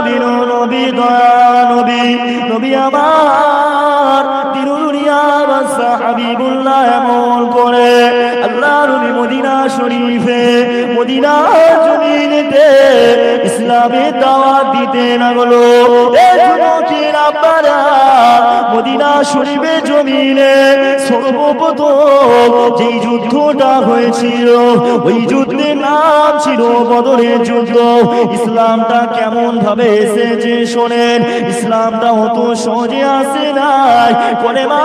নবী নবী দয়া নবী নবী আমার তিরুরিয়া বাদশা হাবিবুল্লাহ এমন করে আল্লাহ নবী মদিনা শরীফে মদিনা জমিনেতে ইসলামের দাওয়াত দিতে লাগলো। এই যুবকের আব্বারা মদিনা শরীফে জমিনে সর্বপ্রথম যেই যুদ্ধটা হয়েছিল ওই যুদ্ধের নাম ছিল বদরের যুদ্ধ। ইসলামটা কেমন ভাবে এসেছে শোনেন, ইসলামটা অত সহজে আসে নাই করে মা,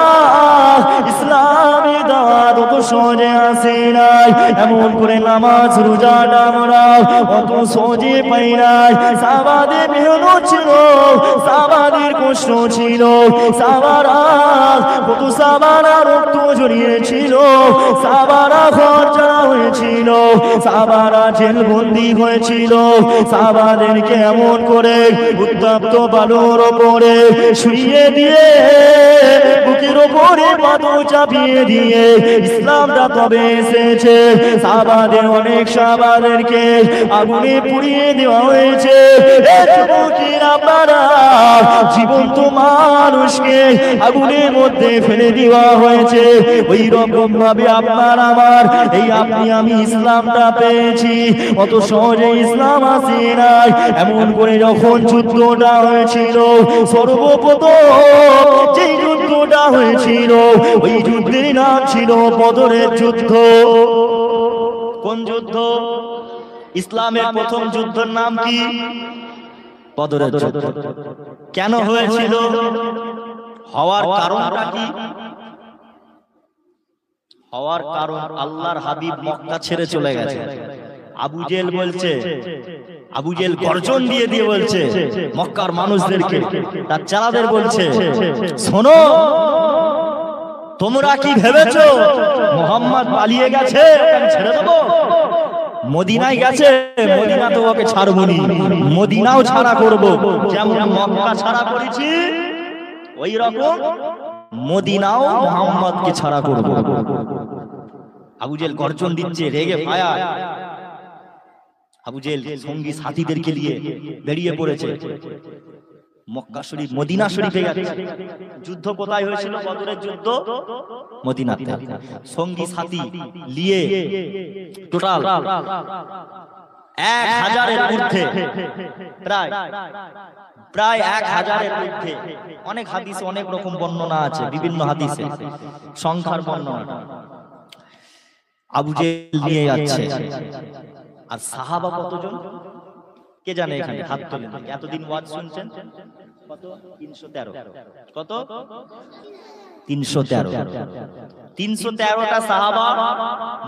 ইসলামের দাওয়াত অত সহজে আসে নাই। এমন করে নামাজ রোজাটা আমরা অত সহজে পাই নাই। সাহাবাদের মেহনত ছিল, সাহাবাদের কষ্ট ছিল, সাহাবারা কত সাহাবারা রক্ত ঝরিয়েছিল, সাহাবারা ঘর ছাড়া হয়েছিল, সাহাবারা জেলবন্দি হয়েছিল। সাহাবাদেরকে এমন করে উত্তপ্ত বালুর ওপরে শুইয়ে দিয়ে বুকের ওপরে পাথর চাপিয়ে দিয়ে ইসলামটা তবে এসেছে। সাহাবাদের অনেক সাহাবাদেরকে আগুনে পুড়িয়ে দেওয়া হয়েছে। জীবন্ত মানুষকে আগুনের মধ্যে ফেলে দেওয়া হয়েছে। ওই রকম ভাবে আপনার আমার এই আপনি আমি ইসলামটা পেয়েছি, অত সহজে ইসলাম আসে নাই। এমন করে যখন যুদ্ধটা হয়েছিল, সর্বপ্রথম যেই যুদ্ধটা হয়েছিল ওই যুদ্ধের নাম ছিল বদরের যুদ্ধ। কোন যুদ্ধ? ইসলামের প্রথম যুদ্ধের নাম কি? বদরের যুদ্ধ। কেন হয়েছিল? হওয়ার কারণটা কি? হওয়ার কারণ আল্লাহর হাবিব মক্কা ছেড়ে চলে গেছে। আবু জেল বলছে, আবু জেল গর্জন দিয়ে দিয়ে বলছে মক্কার মানুষদেরকে, তার চালাদের বলছে, শোনো তোমরা কি ভেবেছো মুহাম্মদ পালিয়ে গেছে আমি ছেড়ে দেবো? মদিনায় গেছে, মদিনা তো ওকে ছাড়বো নি, মদিনাও ছাড়া করবো। যেমন মক্কা ছাড়া করেছি ওই রকম মদিনাও মুহাম্মদকে ছাড়া করবো। আবু জেল গর্জন দিচ্ছে, রেগে ফায়া। আবু জেল সঙ্গী সাথীদেরকে নিয়ে বেরিয়ে পড়েছে মক্কা শরীফ মদিনা শরীফে গেছে। যুদ্ধ কোথায় হয়েছিল? বদরের যুদ্ধ মদিনাতে। সঙ্গী সাথী নিয়ে টোটাল 1000-এর ঊর্ধ্বে, প্রায় 1000-এর ঊর্ধ্বে। অনেক হাদিসে অনেক রকম বর্ণনা আছে, বিভিন্ন হাদিসে সংখ্যার বর্ণনা। আবু জেল নিয়ে যাচ্ছে। আর সাহাবা কতজন কে জানে? এখানে হাত তোলেন। এতদিন ওয়াজ শুনছেন কত? 313। কত? 313। 313টা সাহাবা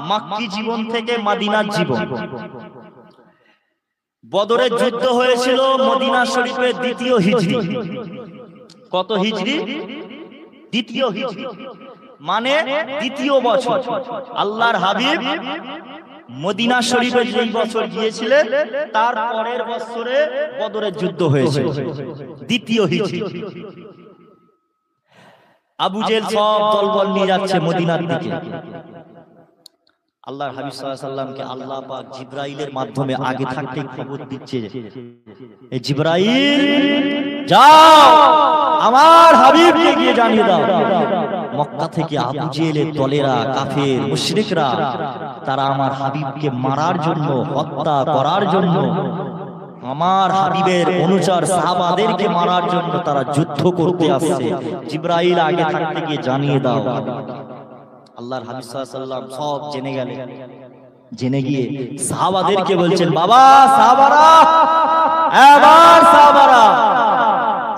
মক্কি জীবন থেকে মদিনার জীবন। বদরের যুদ্ধ হয়েছিল মদিনা শরীফের দ্বিতীয় হিজরি। কত হিজরি? দ্বিতীয় হিজরি, মানে দ্বিতীয় বছর। আল্লাহর হাবিব মদিনা শরীফে যেই বছর গিয়েছিলেন তার পরের বছরে বদরের যুদ্ধ হয়েছে, দ্বিতীয় হিজরি। আবু জেল সব দলবল নিয়ে যাচ্ছে মদিনার দিকে। আল্লাহর হাবিব সাল্লাল্লাহু আলাইহি ওয়াসাল্লামকে আল্লাহ পাক জিবরাইলের মাধ্যমে আগে থাকতে খবর দিচ্ছে, এই জিবরাইল যাও আমার হাবিবকে গিয়ে জানিয়ে দাও মক্কা থেকে আবু জেলের দলেরা, কাফের মুশরিকরা, তারা আমার হাবিবকে মারার জন্য, হত্যা করার জন্য, আমার হাবিবের অনুচর সাহাবাদেরকে মারার জন্য তারা যুদ্ধ করতে আসছে। জিবরাইল আগে থাকতে গিয়ে জানিয়ে দাও। আল্লাহর হাবিব সাল্লাল্লাহু আলাইহি ওয়াসাল্লাম সব জেনে গেলেন। জেনে গিয়ে সাহাবাদেরকে বলছেন, বাবা সাহাবারা, এবার সাহাবারা,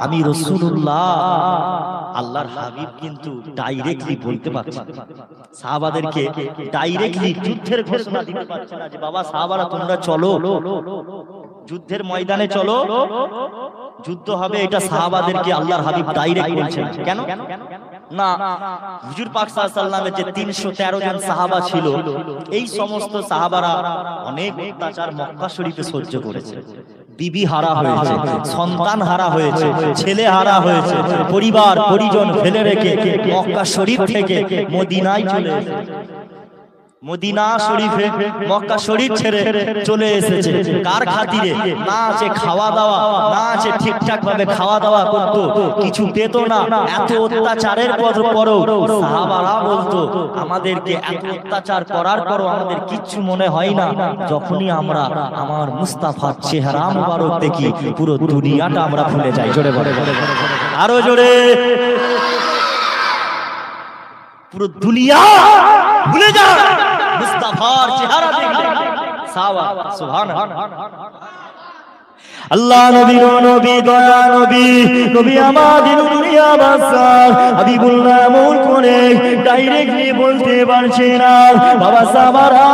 আমি রাসূলুল্লাহ আল্লাহর হাবিব কিন্তু ডাইরেক্টলি বলতে পারছেন, সাহাবাদেরকে ডাইরেক্টলি যুদ্ধের ঘোষণা দিতে পারছেন না যে বাবা সাহাবারা তোমরা চলো যুদ্ধের ময়দানে চলো, যুদ্ধ হবে। এটা সাহাবাদেরকে আল্লাহর হাবিব ডাইরেক্ট বলছেন। কেন না? হুজুর পাক সাল্লাল্লাহু আলাইহি ওয়াসাল্লামের যে 313 জন সাহাবা ছিল, এই সমস্ত সাহাবারা অনেক অত্যাচার মক্কা শরীফে সহ্য করেছে। বিবি হারা হয়েছে, সন্তান হারা হয়েছে, ছেলে হারা হয়েছে, পরিবার পরিজন ফেলে রেখে মক্কা শরীফ থেকে মদিনায় চলে এসেছে। মদিনা শরীফে মক্কা শরীফ ছেড়ে চলে এসেছে কার খাতিরে? না আছে খাওয়া দাওয়া, না আছে ঠিকঠাক ভাবে খাওয়া দাওয়া করতো, কিছু পেত না। এত অত্যাচারের পরও সাহাবারা বলতো আমাদেরকে এত অত্যাচার করার পরও আমাদের কিচ্ছু মনে হয় না। যখনই আমরা আমার মুস্তাফার চেহারা মুবারক দেখি পুরো দুনিয়াটা আমরা ভুলে যাই। জোরে বলে, আরো জোরে, পুরো দুনিয়া ভুলে যায় মুস্তাফার চেহারা দেখলে। সাহাবা সুবহানাল্লাহ। আল্লাহ নবী নবী দয়া নবী নবী আমাদের দুনিয়া বাদশাহ হাবিবুল্লাহ মন করে ডাইরেক্টলি বলতে পারছে না, বাবা সাহাবারা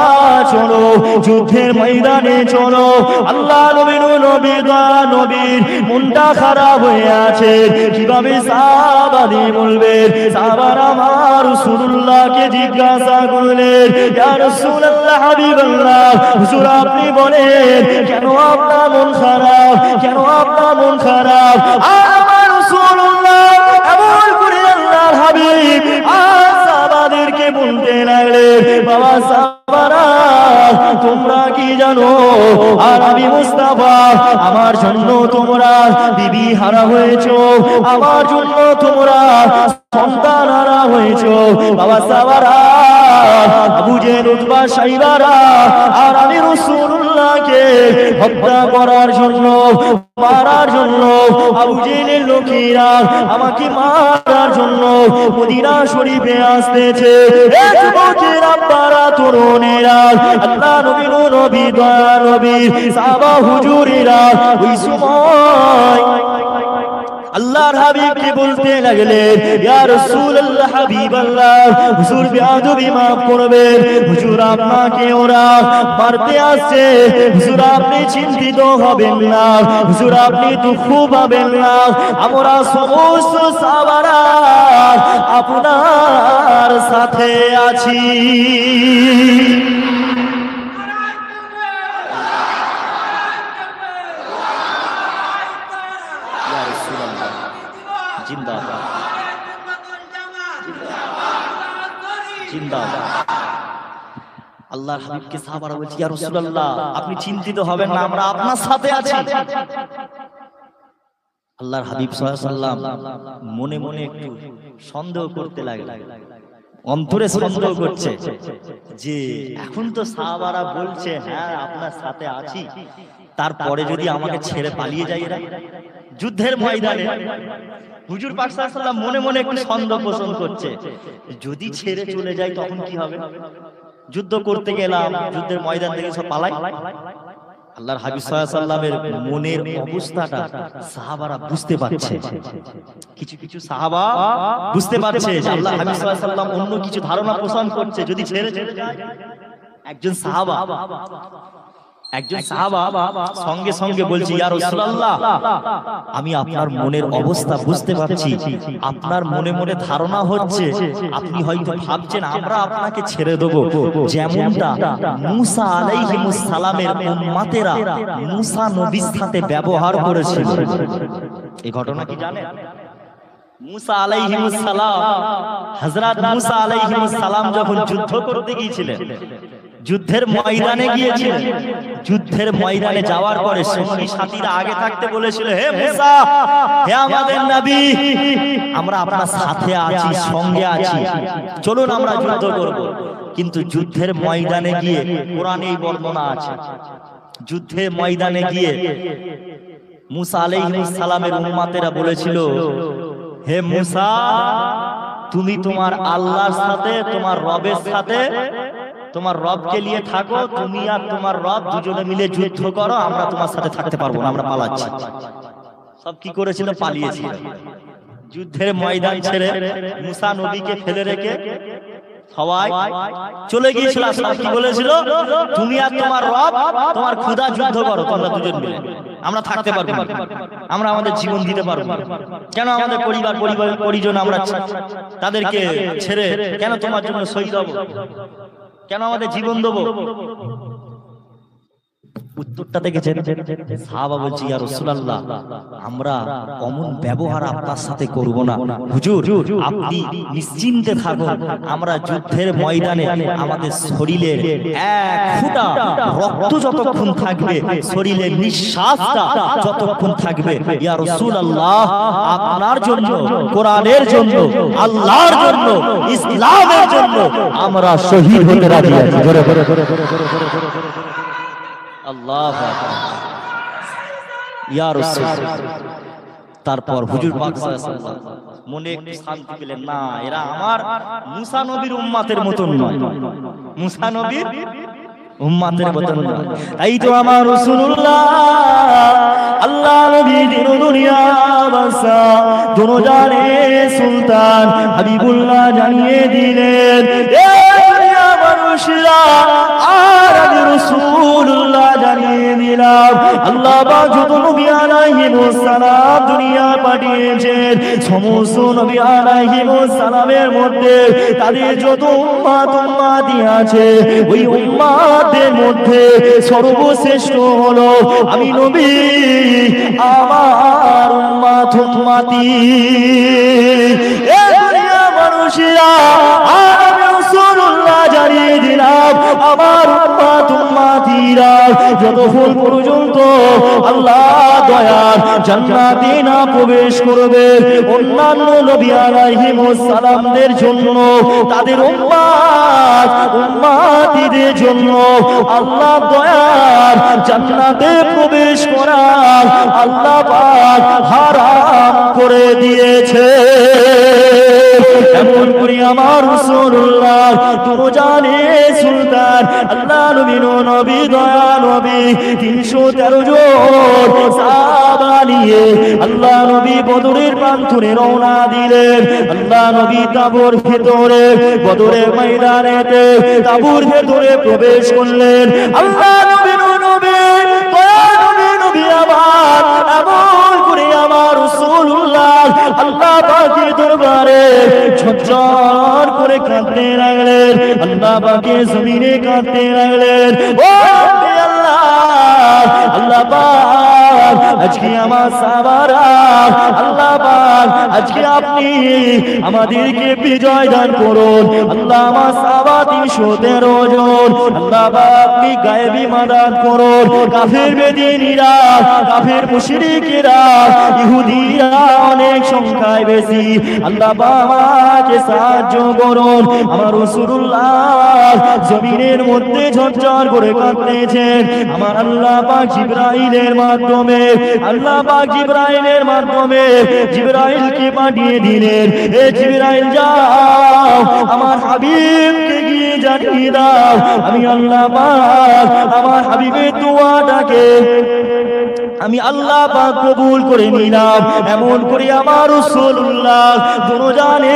চলো যুদ্ধের ময়দানে চলো। আল্লাহ নবী নবী দয়া নবীর মনটা খারাপ হয়ে আছে, কিভাবে সাহাবাদের বলবে? সাহাবারা আমার রাসূলুল্লাহকে জিজ্ঞাসা করলেন, ইয়া রাসূলুল্লাহ হাবিবাল্লাহ, হুজুর আপনি বলেন কেন আপনার মন খারাপ, কেন আপনার মন খারাপ? আমার রাসূলুল্লাহ এমন করে আল্লাহর হাবিব সাহাবাদেরকে বলতে লাগলেন, বাবা সাহাবারা তোমরা কি জানো আর আমি মুস্তাফা আমার জন্য তোমরা বিবি হারা হয়েছো, আমার জন্য তোমরা সন্তান হারা হয়েছো। বাবা সাহাবারা আবু জেহেল উতবা সাইবারা আর আমি রাসূলুল্লাহকে হত্যা করার জন্য মারার জন্য আবু জেহেলের লোকেরা আমাকে মারার জন্য মদিনা শরীফে আসতেছে। এ যুবকের আব্বারা তরুণেরা আল্লাহ নবী নবী দয়া নবী সাহাবা হুজুরেরা ওই সময় আল্লাহর হাবিবকে বলতে লাগলেন, ইয়া রাসূলুল্লাহ হাবিবাল্লাহ, হুজুর বেয়াদবি maaf করবেন, হুজুর আপনাকে ওরা মারতে আসছে, হুজুর আপনি চিন্তিত হবেন না, হুজুর আপনি দুঃখ পাবেন না, আমরা সমস্ত সাহাবারা আপনার সাথে আছি। জিন্দাবাদ জিন্দাবাদ। আল্লাহর হাবিবকে সাহাবারা বলছে, ইয়া রাসূলুল্লাহ আপনি চিন্তিত হবেন না, আমরা আপনার সাথে আছি। আল্লাহর হাবিব সাল্লাল্লাহু আলাইহি ওয়াসাল্লাম মনে মনে একটু সন্দেহ করতে লাগলেন, অন্তরে সন্দেহ করছে যে এখন তো সাহাবারা বলছে হ্যাঁ আপনার সাথে আছি, তারপরে যদি আমাকে ছেড়ে পালিয়ে যায় এরা যুদ্ধের ময়দানে। হুজুর পাক সাল্লাল্লাহু আলাইহি ওয়াসাল্লাম মনে মনে একটু সন্দেহ পোষণ করছে, যদি ছেড়ে চলে যায় তখন কি হবে? যুদ্ধ করতে গেলাম, যুদ্ধের ময়দান থেকে সব পালাই। আল্লাহর হাবিব সাল্লাল্লাহু আলাইহি ওয়াসাল্লামের মনের অবস্থাটা সাহাবারা বুঝতে পারছে। কিছু কিছু সাহাবা বুঝতে পারছে যে আল্লাহর হাবিব সাল্লাল্লাহু আলাইহি ওয়াসাল্লাম অন্য কিছু ধারণা পোষণ করছে, যদি ছেড়ে চলে যায়। একজন সাহাবা সঙ্গে সঙ্গে বলছে, ইয়া রাসূলুল্লাহ আমি আপনার মনের অবস্থা বুঝতে পারছি, আপনার মনে মনে ধারণা হচ্ছে আপনি হয়তো ভাবছেন আমরা আপনাকে ছেড়ে দেব, যেমনটা মূসা আলাইহিস সালামের উম্মতেরা মূসা নবীর সাথে ব্যবহার করেছিল। এই ঘটনা কি জানেন? মূসা আলাইহিস সালাম, হযরত মূসা আলাইহিস সালাম যখন যুদ্ধ করতে গিয়েছিলেন, যুদ্ধের ময়দানে গিয়েছিলেন, যুদ্ধের ময়দানে যাওয়ার পরে সঙ্গী সাথীরা আগে থাকতে বলেছিল, হে মূসা, হে আমাদের নবী, আমরা আপনার সাথে আছি, সঙ্গে আছি, চলুন আমরা যুদ্ধ করব। কিন্তু যুদ্ধের ময়দানে গিয়ে কোরআনেই বর্ণনা আছে, যুদ্ধের ময়দানে গিয়ে মূসা আলাইহিস সালামের উম্মতেরা বলেছিল, হে মূসা তুমি তোমার আল্লাহর সাথে, তোমার রবের সাথে, তোমার রবকে নিয়ে থাকো, তুমি আর তোমার রব দুজনে মিলে যুদ্ধ করো, আমরা তোমার সাথে থাকতে পারবো না, আমরা পালাচ্ছি। সব কি করেছিল? পালিয়েছিল। যুদ্ধের ময়দান ছেড়ে মূসা নবীকে ফেলে রেখে সবাই চলে গিয়েছিল। সব কি বলেছিল? তুমি আর তোমার রব, তোমার খোদা যুদ্ধ করো, তোমরা দুজন মিলে, আমরা থাকতে পারবো না, আমরা আমাদের জীবন দিতে পারবো না। কেন আমাদের পরিজন আমরা তাদেরকে ছেড়ে কেন তোমার জন্য শহীদ হব? কেন আমাদের জীবন দেবো? উত্তরটা দেখেছেন? সাহাবা বলছে, ইয়া রাসূলুল্লাহ, আমরা অমন ব্যবহার আপনার সাথে করব না। হুজুর, আপনি নিশ্চিন্তে থাকুন, আমরা যুদ্ধের ময়দানে আমাদের শরীরে এক ফোঁটা রক্ত যতক্ষণ থাকবে, শরীরে নিঃশ্বাসটা যতক্ষণ থাকবে, ইয়া রাসূলুল্লাহ, আপনার জন্য, কোরআনের জন্য, আল্লাহর জন্য, ইসলামের জন্য আমরা শহীদ হতে রাজি আছি। জোরে জোরে আল্লাহু আকবার, ইয়া রাসূল। তারপর হুজুর পাক সাল্লাল্লাহু আলাইহি ওয়াসাল্লাম মনে একটু শান্তি পেলেন, না, এরা আমার মুসা নবীর উম্মতের মতন নয়, মুসা নবীর উম্মতের মতন নয়। এই তো আমার রাসূলুল্লাহ, আল্লাহ নবী দিন দুনিয়া বাদশা দোনো জানে সুলতান হাবিবুল্লাহ জানিয়ে দিলেন, এ দুনিয়া মানুষরা, আর আমি রাসূলুল্লাহ জানিয়ে দিলাম, আল্লাহ পাক যত নবী আলাইহিস সালাম দুনিয়া পাঠিয়েছেন, সমস্ত নবী আলাইহিস সালামের মধ্যে তাদের যত উম্মতি আছে, ওই উম্মতের মধ্যে সর্বশ্রেষ্ঠ হলো আমি নবী, আমার উম্মতি। এ দুনিয়া মানুষেরা, আমি রাসূলুল্লাহ জানিয়ে দিলাম, আমার উম্মতিরা যতক্ষণ পর্যন্ত আল্লাহ দয়ার জান্নাতে না প্রবেশ করবে, অন্যান্য নবী আলাইহিস সালামদের জন্য, তাদের উম্মতিদের জন্য আল্লাহ দয়ার জান্নাতে প্রবেশ করা আল্লাহ পাক হারাম করে দিয়েছে। এমন করে আমার রাসূলুল্লাহ তুমি জানে সুলতান আল্লাহ নবী দয়া নবী 313 জন সাহাবা নিয়ে আল্লাহ নবী বদরের প্রান্তরে রওনা দিলেন। আল্লাহ নবী তাবুর ভেতরে, বদরের ময়দানেতে তাবুর ভেতরে প্রবেশ করলেন। আল্লাহ নবী দয়া নবী আবার এমন করে আমার রাসূলুল্লাহ আল্লাহ পাকের দরবারে ঝরঝর করে কাঁদতে লাগলেন, আল্লাহ পাকের জমিনে কাঁদতে লাগলেন। ও আল্লাহ, আল্লাহ পাক আজকে আমার সাহাবারা, আল্লাহ পাক আজকে আপনি আমাদেরকে বিজয় দান করুন। আল্লাহ আমার সাহাবা 313 জন, আল্লাহ পাক আপনি গায়েবী মাদাদ করুন। কাফের বেদিনীরা, কাফের মুশরিকেরা, ইহুদিরা অনেক সংখ্যায় বেশি, আল্লাহ পাক আমাকে সাহায্য করুন। আমার রাসূলুল্লাহ জমিনের মধ্যে ঝরঝর করে কাঁদতেছেন। আমার আল্লাহ পাক জিবরাইলের মাধ্যমে, আল্লাহ পাক জিবরাইলের মাধ্যমে জিবরাইলকে পাঠিয়ে দিলেন, এ জিবরাইল যাও আমার হাবিবকে গিয়ে জানিয়ে দাও, আমি আল্লাহ পাক আমার হাবিবের দোয়াটাকে আমি আল্লাহ পাক কবুল করে নিলাম। এমন করে আমার রাসূলুল্লাহ দুরজানে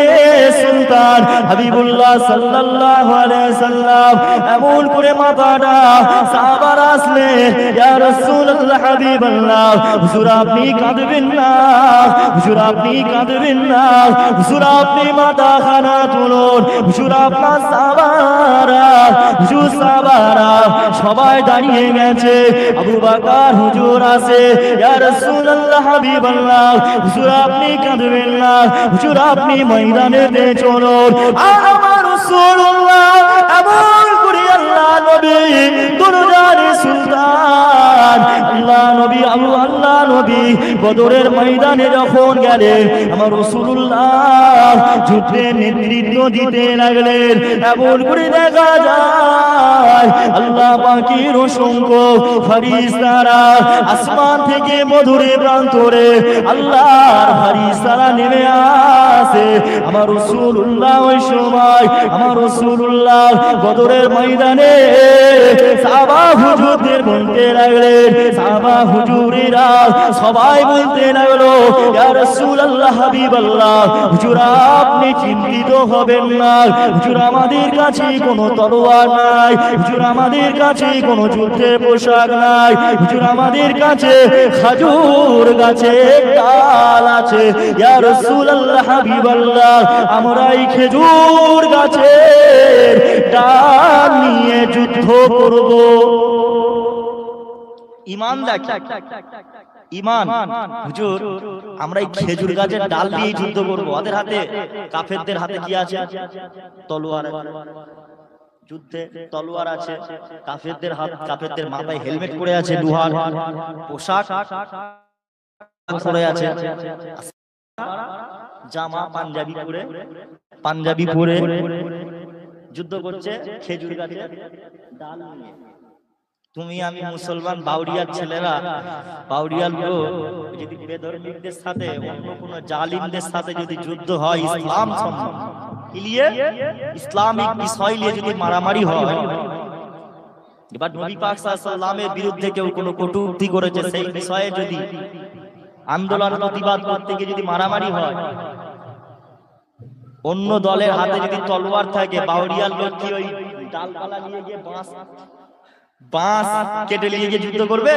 সুলতান হাবিবুল্লাহ সাল্লাল্লাহু আলাইহি সাল্লাম এমন করে মাথাটা সাহাবারা আসলে, ইয়া রাসূলুল্লাহ হাবিবাল্লাহ, হুজুর আপনি কাঁদবেন না, হুজুর আপনি কাঁদবেন না, হুজুর আপনি মাথা খানা তুলুন, হুজুর আপনার সাহাবারা, হুজুর সাহাবারা সবাই দাঁড়িয়ে গেছে। আবু বকর হুজুর আছে, ইয়া রাসূলুল্লাহ হাবিবাল্লাহ, হুজুর আপনি কাঁদবেন না, হুজুর আপনি ময়দানেতে চলুন। আমার রাসূলুল্লাহ এমন করে আল্লাহ নবী দুরজানে সুলতান আল্লাহ নবী বদরের ময়দানে যখন গেলেন, আমার রাসূলুল্লাহ যুদ্ধের নেতৃত্ব দিতে লাগলেন। এমন করে দেখা যায় আল্লাহ পাকের অসংখ্য ফেরেশতারা আসমান থেকে বদরের প্রান্তরে আল্লাহর ফেরেশতারা নেমে আসে। আমার রাসূলুল্লাহ ওই সময়, আমার রাসূলুল্লাহ বদরের ময়দানে সাহাবা হুজুরদের বলতে লাগলেন, সাহাবা হুজুরেরা সবাই বলতে লাগলো, ইয়া রাসূলুল্লাহ হাবিবাল্লাহ, হুজুর আপনি চিন্তিত হবেন না, হুজুর আমাদের কাছে কোনো তলোয়ার নাই, হুজুর আমাদের কাছে কোনো যুদ্ধের পোশাক নাই, হুজুর আমাদের কাছে খেজুর গাছের ডাল আছে। ইয়া রাসূলুল্লাহ হাবিবাল্লাহ, আমরা এই খেজুর গাছের ডাল নিয়ে যুদ্ধ করব। ঈমান দেখে, ঈমান। হুজুর আমরা এই খেজুর গাছের ডাল দিয়ে যুদ্ধ করব, ওদের হাতে কাফেরদের হাতে কি আছে? তলোয়ার। যুদ্ধে তলোয়ার আছে, কাফেরদের হাত, কাফেরদের মাথায় হেলমেট পরে আছে, লোহার পোশাক পরে আছে, জামা পাঞ্জাবি পরে যুদ্ধ করছে খেজুর গাছের ডাল নিয়ে। তুমি আমি মুসলমান বাউরিয়ার ছেলেরা, বাউরিয়ার লোক যদি বেধর্মীদের সাথে অন্য কোন জালিমদের সাথে যদি যুদ্ধ হয়, ইসলাম ইসলামিক বিষয় নিয়ে যদি মারামারি হয়, এবার নবী পাক সাল্লাল্লাহু আলাইহি ওয়াসাল্লামের বিরুদ্ধে কেউ কোনো কটূক্তি করেছে, সেই বিষয়ে যদি আন্দোলন প্রতিবাদ করতে গিয়ে যদি মারামারি হয়, অন্য দলের হাতে যদি তলোয়ার থাকে, বাউরিয়ার লোক কি ওই ডালপালা নিয়ে গিয়ে বাঁশ কেটে নিয়ে গিয়ে যুদ্ধ করবে,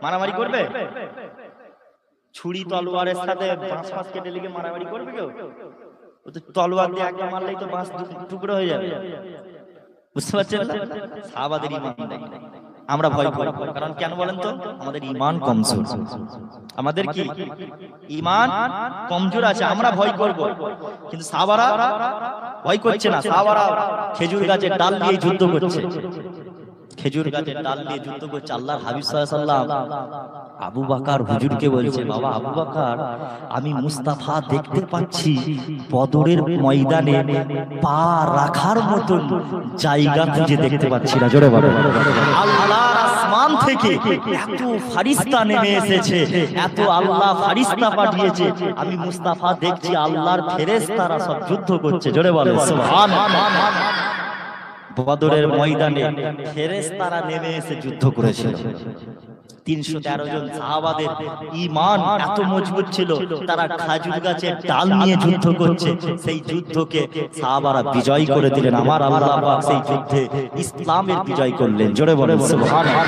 মারামারি করবে? ছুরি তলোয়ারের সাথে বাঁশ কেটে নিয়ে মারামারি করবে কেউ? তলোয়ার দিয়ে একটা মারলেই তো বাঁশ টুকরো হয়ে যাবে। বুঝতে পারছেন? সাহাবাদের ঈমান দেখেন, আমরা ভয় করি। কারণ কেন বলেন তো? আমাদের ঈমান কমজোর। আমাদের কি ঈমান কমজোর আছে, আমরা ভয় করব। কিন্তু সাহাবারা ভয় করছে না, সাহাবারা খেজুর গাছের ডাল দিয়ে যুদ্ধ করছে, খেজুর গাছের ডাল দিয়ে যুদ্ধ করছে। আল্লাহর হাবিব সাল্লাল্লাহু আলাইহি ওয়াসাল্লাম আবু বকর হুজুরকে বলছে, বাবা আবু বকর, আমি মুস্তাফা দেখতে পাচ্ছি বদরের ময়দানে পা রাখার মতন জায়গা খুঁজে দেখতে পাচ্ছি না। জোরে বলো। আল্লাহর আসমান থেকে এত ফারিস্তা নেমে এসেছে, এত আল্লাহ ফারিস্তা পাঠিয়েছে, আমি মুস্তাফা দেখছি আল্লাহর ফেরেশতারা সব যুদ্ধ করছে। জোরে বলো সুবহানাল্লাহ। বদরের ময়দানে ফেরেশতারা নেমে এসে যুদ্ধ করেছিল। 313 জন সাহাবাদের ঈমান এত মজবুত ছিল, তারা খেজুর গাছের ডাল নিয়ে যুদ্ধ করছে। সেই যুদ্ধকে সাহাবারা বিজয় করে দিলেন। আমার আল্লাহ পাক সেই যুদ্ধে ইসলামের বিজয় করলেন। জোরে বলেন সুবহানাল্লাহ।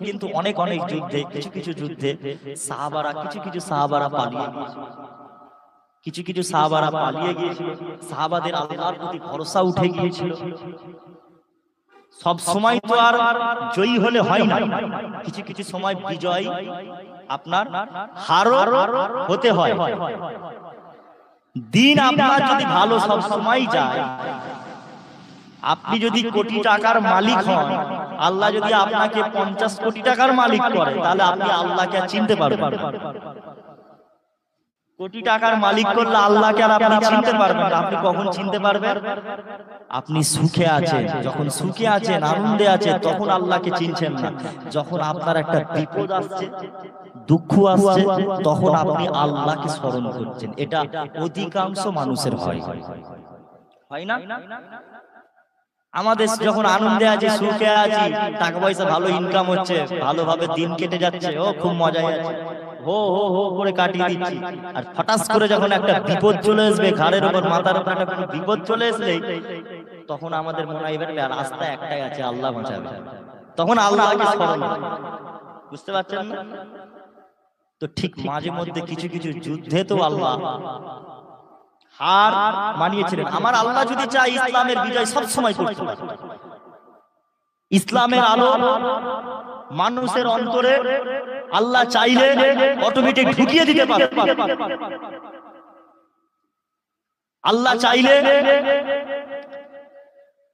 কিন্তু অনেক যুদ্ধে, কিছু যুদ্ধে সাহাবারা, কিছু সাহাবারা পালিয়ে গিয়েছিল, কিছু সাহাবারা পালিয়ে গিয়েছিল। সাহাবাদের আল্লাহর প্রতি ভরসা উঠে গিয়েছিল। সব সময় তো আর জয়ী হলে হয় না, কিছু সময় বিজয় আপনার হারও হতে হয়। দিন আপনার যদি ভালো সব সময় যায়, আপনি যদি কোটি টাকার মালিক হন, আল্লাহ যদি আপনাকে 50 কোটি টাকার মালিক করে, তাহলে আপনি আল্লাহকে চিনতে পারবেন। কোটি টাকার মালিক করলে আল্লাহকে আর আপনি চিনতে পারবেন না। আপনি কখন চিনতে পারবেন? আপনি সুখে আছেন, যখন সুখে আছেন, আনন্দে আছেন, তখন আল্লাহকে চিনছেন না। যখন আপনার একটা বিপদ আসছে, দুঃখ আসছে, তখন আপনি আল্লাহকে স্মরণ করছেন। এটা অধিকাংশ মানুষের হয় না? আমাদের যখন আনন্দে আছি, সুখে আছি, টাকা পয়সা ভালো ইনকাম হচ্ছে, ভালোভাবে দিন কেটে যাচ্ছে, ও খুব মজায় আছে, হো হো হো করে কাটিয়ে দিচ্ছি। আর হঠাৎ করে যখন একটা বিপদ চলে আসবে, ঘাড়ের উপর মাথার উপর একটা বিপদ চলে আসলে, তখন আমাদের মনে হয় আর রাস্তা একটাই আছে, আল্লাহ বাঁচাবে। তখন আল্লাহকে স্মরণ করে। বুঝতে পারছেন না? তো ঠিক মাঝে মধ্যে কিছু যুদ্ধে তো আল্লাহ হার মানিয়েছিলেন। আমার আল্লাহ যদি চাই, ইসলামের বিজয় সব সময় করতে পারে। ইসলামের আলো মানুষের অন্তরে আল্লাহ চাইলে অটোমেটিক ঢুকিয়ে দিতে পারে। আল্লাহ চাইলে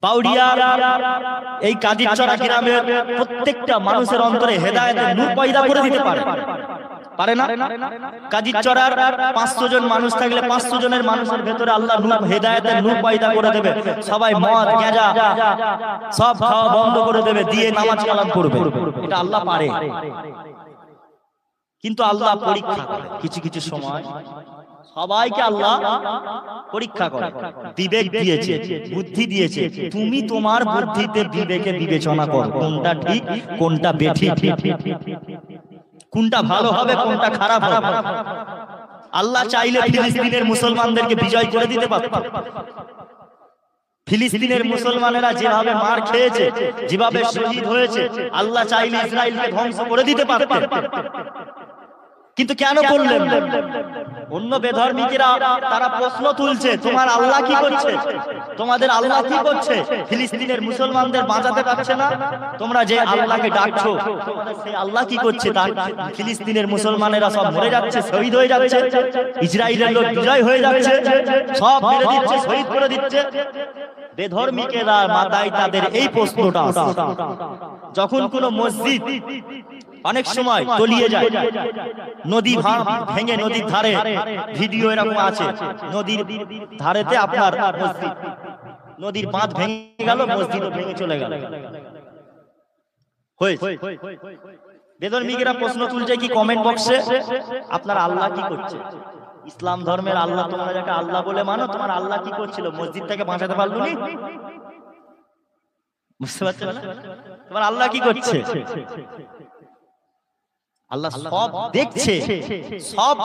বাউরিয়ার এই কাদিরচরা গ্রামের প্রত্যেকটা মানুষের অন্তরে হেদায়েতের নূর পয়দা করে দিতে পারে। পারে না? কাদিরচরার 500 জন মানুষ থাকলে 500 জনের মানুষের ভেতরে আল্লাহ নূর, হেদায়েতের নূর পয়দা করে দেবে। সবাই মদ গাঁজা সব খাওয়া বন্ধ করে দেবে, দিয়ে নামাজ কালাম পড়বে। এটা আল্লাহ পারে। কিন্তু আল্লাহ পরীক্ষা করে কিছু সময়। সবাইকে আল্লাহ পরীক্ষা করে। বিবেক দিয়েছে, বুদ্ধি দিয়েছে, তুমি তোমার বুদ্ধিতে বিবেকে বিবেচনা করো, কোনটা ঠিক কোনটা বেঠিক, কোনটা ভালো হবে কোনটা খারাপ হবে। আল্লাহ চাইলে ফিলিস্তিনের মুসলমানদেরকে বিজয় করে দিতে পারত। ফিলিস্তিনের মুসলমানেরা যেভাবে মার খেয়েছে, যেভাবে শহীদ হয়েছে, আল্লাহ চাইলে ইসরায়েলকে ধ্বংস করে দিতে পারতেন। কিন্তু কেন করলেন? অন্য বেধর্মীরা তারা প্রশ্ন তুলছে, তোমার আল্লাহ কি করছে? তোমাদের আল্লাহ কি করছে? ফিলিস্তিনের মুসলমানদের বাঁচাতে পারছে না, তোমরা যে আল্লাহকে ডাকছো তোমাদের সেই আল্লাহ কি করছে? তার ফিলিস্তিনের মুসলমানেরা সব মরে যাচ্ছে, শহীদ হয়ে যাচ্ছে, ইসরায়েলের লোক বিজয় হয়ে যাচ্ছে, সব মেরে দিচ্ছে, শহীদ করে দিচ্ছে। বেধর্মীরা মাথায় তাদের এই প্রশ্নটা আসে। যখন কোনো মসজিদ অনেক সময় তলিয়ে যায়, নদী ভেঙে নদীর ধারে, ভিডিও এরকম আছে, নদীর ধারেতে আপনার মসজিদ, নদীর বাঁধ ভেঙে গেল, মসজিদও ভেঙে চলে গেল। বেধর্মীরা প্রশ্ন তুলছে কি কমেন্ট বক্সে, আপনার আল্লাহ কি করছে? ইসলাম ধর্মের আল্লাহ তোমরা যাকে আল্লাহ বলে মানো, তোমার আল্লাহ কি করছিল? মসজিদ থেকে বাঁচাতে পারলো নি? বুঝতে পারছো না? তোমার আল্লাহ কি করছে? আল্লাহ সব দেখছে, সব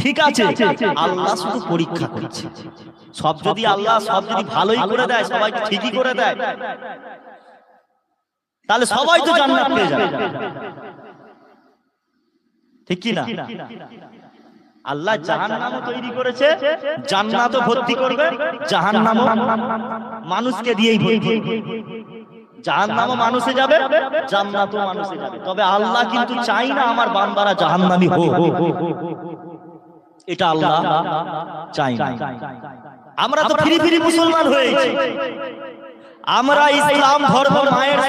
ঠিক আছে, আল্লাহ শুধু পরীক্ষা করছে। সব যদি আল্লাহ সব যদি ভালোই করে দেয়, সবাইকে ঠিকই করে দেয়, তাহলে সবাই তো জান্নাত পেয়ে যাবে, ঠিক কি না? আল্লাহ জাহান্নামও তৈরি করেছে, জান্নাতও ভর্তি করবে, জাহান্নামও মানুষকে দিয়েই ভর্তি করবে। জাহান্নামও মানুষে যাবে, জান্নাতও মানুষে যাবে। তবে আল্লাহ কিন্তু চাই না আমার বান্দারা জাহান্নামী হোক, এটা আল্লাহ চাই না। আমরা তো ফিরি ফিরি মুসলমান হয়েছি, আমরা ইসলাম ধর্ম মায়ের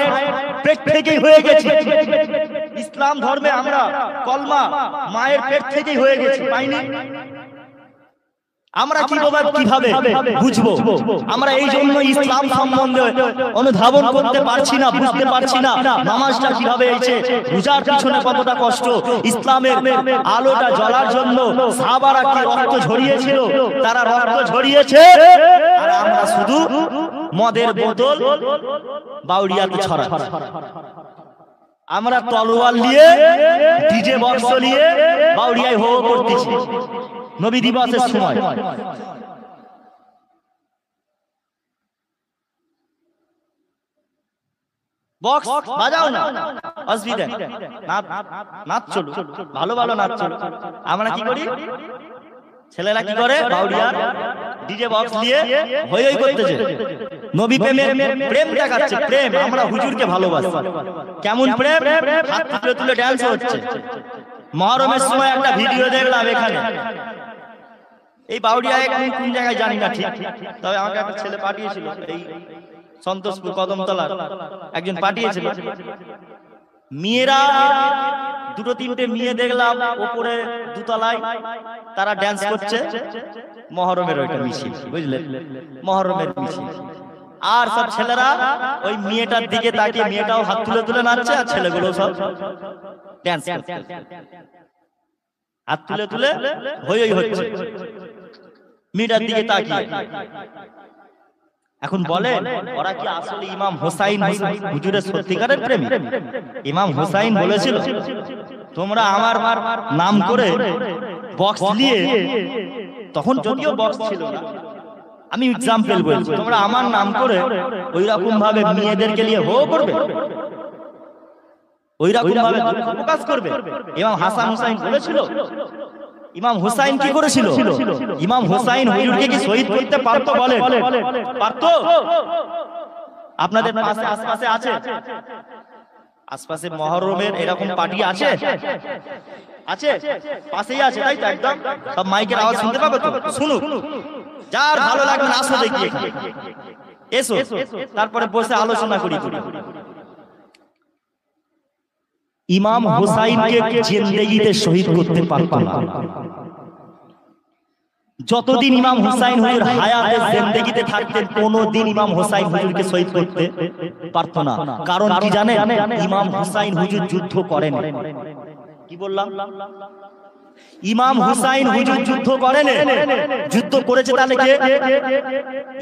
পেট থেকেই হয়ে গেছি। ইসলাম ধর্মে আমরা কলমা মায়ের পেট থেকেই হয়ে গেছি, পাইনি? আমরা কিভাবে বুঝবো? আমরা এই জন্য ইসলাম সম্বন্ধে অনুধাবন করতে পারছি না, বুঝতে পারছি না নামাজটা কিভাবে হয়েছে, রোজার পিছনে কতটা কষ্ট, ইসলামের আলোটা জ্বলার জন্য সাহাবারা কি রক্ত ঝরিয়েছিল, তারা রক্ত ঝরিয়েছে, আর আমরা শুধু মদের বোতল বাউরিয়াতে ছড়াচ্ছি। আমরা তলোয়ার নিয়ে, ডিজে বক্স নিয়ে বাউরিয়ায় হো করতেছি নবী দিবসের সময়। বক্স বাজাও না, অসুবিধা নাচ চলো, ভালো ভালো নাচ চলো। আমরা কি করি? ছেলেরা কি করে? বাউরিয়ার ডিজে বক্স নিয়ে হই হই করতেছে, নবী প্রেম দেখাচ্ছে, প্রেম। আমরা হুজুরকে ভালোবাসি, কেমন প্রেম? হাত তুলে তুলে ড্যান্স হচ্ছে। মহরমের সময় একটা ভিডিও দেখলাম, এখানে এই বাউরিয়ায় কোন জায়গায় জানি না ঠিক, তবে আমাকে একটা ছেলে পাঠিয়েছিল, এই সন্তোষপুর কদমতলা একজন পাঠিয়েছিল। মেয়েরা দুটো তিনটে মেয়ে দেখলাম উপরে দুতলায়, তারা ড্যান্স করছে। মহরমের ওইটা মিছিল, বুঝলেন, মহরমের মিছিল। আর সব ছেলেরা ওই মেয়েটার দিকে তাকিয়ে, মেয়েটাও হাত তুলে তুলে নাচছে, আর ছেলেগুলো সব ড্যান্স করছে, হাত তুলে তুলে হই হই হচ্ছে মেয়েটার দিকে তাকিয়ে। এখন বলেন, ওরা কি আসলে ইমাম হোসাইন হুজুরের সত্যিকারের প্রেমী? ইমাম হোসাইন বলেছিল, তোমরা আমার নাম করে বক্স নিয়ে, তখন যদিও বক্স ছিল না, আমি এক্সাম্পল বলছি, তোমরা আমার নাম করে ওই রকম ভাবে মেয়েদেরকে নিয়ে হো করবে, ওই রকম ভাবে প্রকাশ করবে। ইমাম হাসান হুসাইন বলেছিল, ইমাম হুসাইন কি করেছিল? ইমাম হুসাইন হুজুরকে কি শহীদ করতে পারতো? বলেন, পারতো? আপনাদের পাশে আশপাশে আছে, আশপাশে মহরমের এরকম পার্টি আছে? আছে, পাশেই আছে, তাই তো? একদম সব মাইকের আওয়াজ শুনতে পাবে তো? শুনুক, যার ভালো লাগবে আসো, দেখি এখানে এসো, তারপরে বসে আলোচনা করি। ইমাম হুসাইনকে জিন্দেগিতে শহীদ করতে পারতো না। যতদিন ইমাম হুসাইন হুজুর হায়াতে জিন্দেগিতে থাকতেন, কোনদিন ইমাম হুসাইন হুজুরকে শহীদ করতে পারতো না। কারণ কি জানেন? ইমাম হুসাইন হুজুর যুদ্ধ করেন। কি বললাম? ইমাম হুসাইন হুজুর যুদ্ধ করেন। যুদ্ধ করেছে তাহলে কে?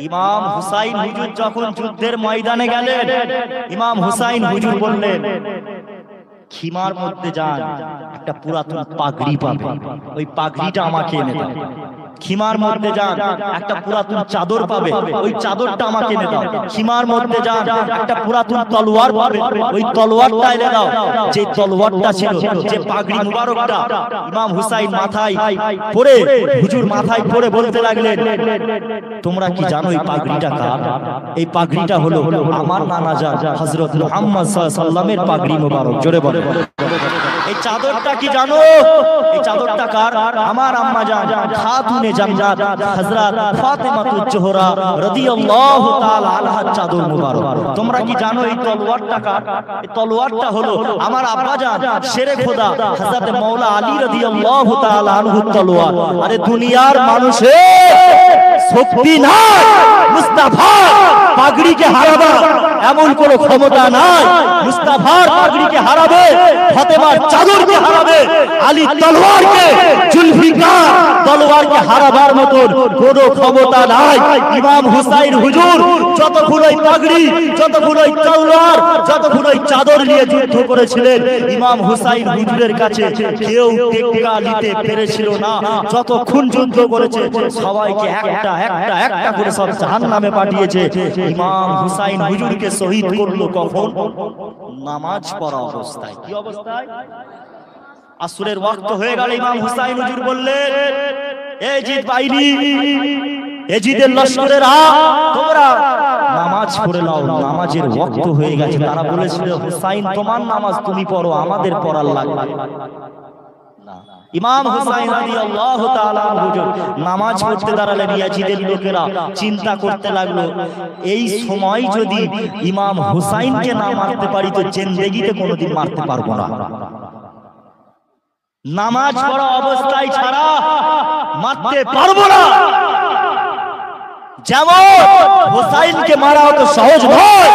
ইমাম হুসাইন হুজুর যখন যুদ্ধের ময়দানে গেলেন, ইমাম হুসাইন হুজুর বললেন, খিমার মধ্যে যান, একটা পুরাতন পাগড়ি পাবে, ওই পাগড়িটা আমাকে এনে দাও। খিমার মধ্যে যান, একটা পুরাতন চাদর পাবে, ওই চাদরটা আমাকে এনে দাও। খিমার মধ্যে যান, একটা পুরাতন তলোয়ার পাবে, ওই তলোয়ারটা এনে দাও। যে তলোয়ারটা ছিল, যে পাগড়ি মুবারকটা ইমাম হুসাইন মাথায় পরে, হুজুর মাথায় পরে বলতে লাগলেন, তোমরা কি জানো এই পাগড়িটা কার? এই পাগড়িটা হলো আমার নানা জান হযরত মুহাম্মদ সাল্লাল্লাহু আলাইহি ওয়াসাল্লামের পাগড়ি মুবারক। জোরে বলে। এই চাদরটা কি জানো? এই চাদরটা কার? আমার আম্মা জান খাতুনে জান্নাত হযরত ফাতেমাতুজ জোহরা রাদিয়াল্লাহু তাআলা আনহার চাদর মুবারক। তোমরা কি জানো এই তলোয়ারটা কার? এই তলোয়ারটা হলো আমার আব্বা জান শেরে খোদা হযরত মাওলা আলী রাদিয়াল্লাহু তাআলা আনহুর তলোয়ার। আরে দুনিয়ার মানুষের শক্তি নাই মুস্তাফার পাগড়িকে হারাবে এমন কোন ক্ষমতা নাই। মুস্তাফার পাগড়িকে হারাবে, ফাতেমার চাদরকে হারাবে, আলী তলোয়ারকে, জুলফিকার তলোয়ারকে হারাবার মতো কোন ক্ষমতা নাই। ইমাম হুসাইন হুজুর যতগুলোই পাগড়ি, যতগুলোই তলোয়ার, যতগুলোই চাদর নিয়ে যুদ্ধ করেছিলেন, ইমাম হুসাইন হুজুরের কাছে কেউ টেক্কা নিতে পেরেছিল না। যতক্ষণ যুদ্ধ করেছে সবাইকে একটা একটা একটা করে সব জাহান্নামে পাঠিয়েছে। ইমাম হুসাইন হুজুরকে শহীদ করলো কখন? নামাজ পড়া অবস্থায়। কি অবস্থায়? আসরের ওয়াক্ত হয়ে গেল, ইমাম হুসাইন হুজুর বললেন, এজিদ বাইনি, এজিদের লস্করেরা, তোমরা নামাজ পড়ে নাও, নামাজের ওয়াক্ত হয়ে গেছে। তারা বলেছিল, হুসাইন তোমার নামাজ তুমি পড়ো, আমাদের পড়ার লাগবে না। ইমাম হুসাইন রাদিয়াল্লাহু তাআলা হুজুর নামাজ পড়তে দাঁড়ালেন। ইয়াজিদের লোকেরা চিন্তা করতে লাগলো, এই সময় যদি ইমাম হুসাইনকে না মারতে পারি তো জিন্দেগিতে কোনোদিন মারতে পারবো না। নামাজ পড়া অবস্থায় ছাড়া মারতে পারবো না। যেমন হুসাইনকে মারা অত সহজ নয়,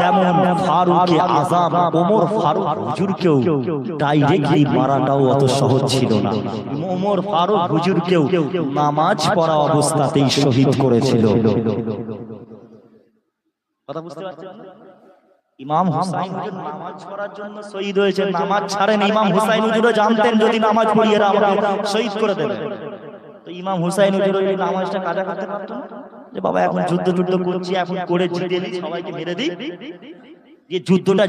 তেমন ফারুকে আযম ওমর ফারুক হুজুরকেও ডাইরেক্টলি মারাটাও অত সহজ ছিল না। ওমর ফারুক হুজুরকেও নামাজ পড়া অবস্থাতেই শহীদ করেছিল। কথা বুঝতে পারছেন? ইমাম হুসাইন হুজুর নামাজ পড়ার জন্য শহীদ হয়েছে, নামাজ ছাড়েন। ইমাম হুসাইন হুজুরও জানতেন যদি নামাজ পড়িয়ে আমাকে শহীদ করে দেবে, তো ইমাম হুসাইন হুজুর ওই নামাজটা কাজা করতে পারতো না। যে বাবা এখন যুদ্ধ করছি, এখন করে জিতে নি, সবাইকে মেরে দিই, এই যুদ্ধটা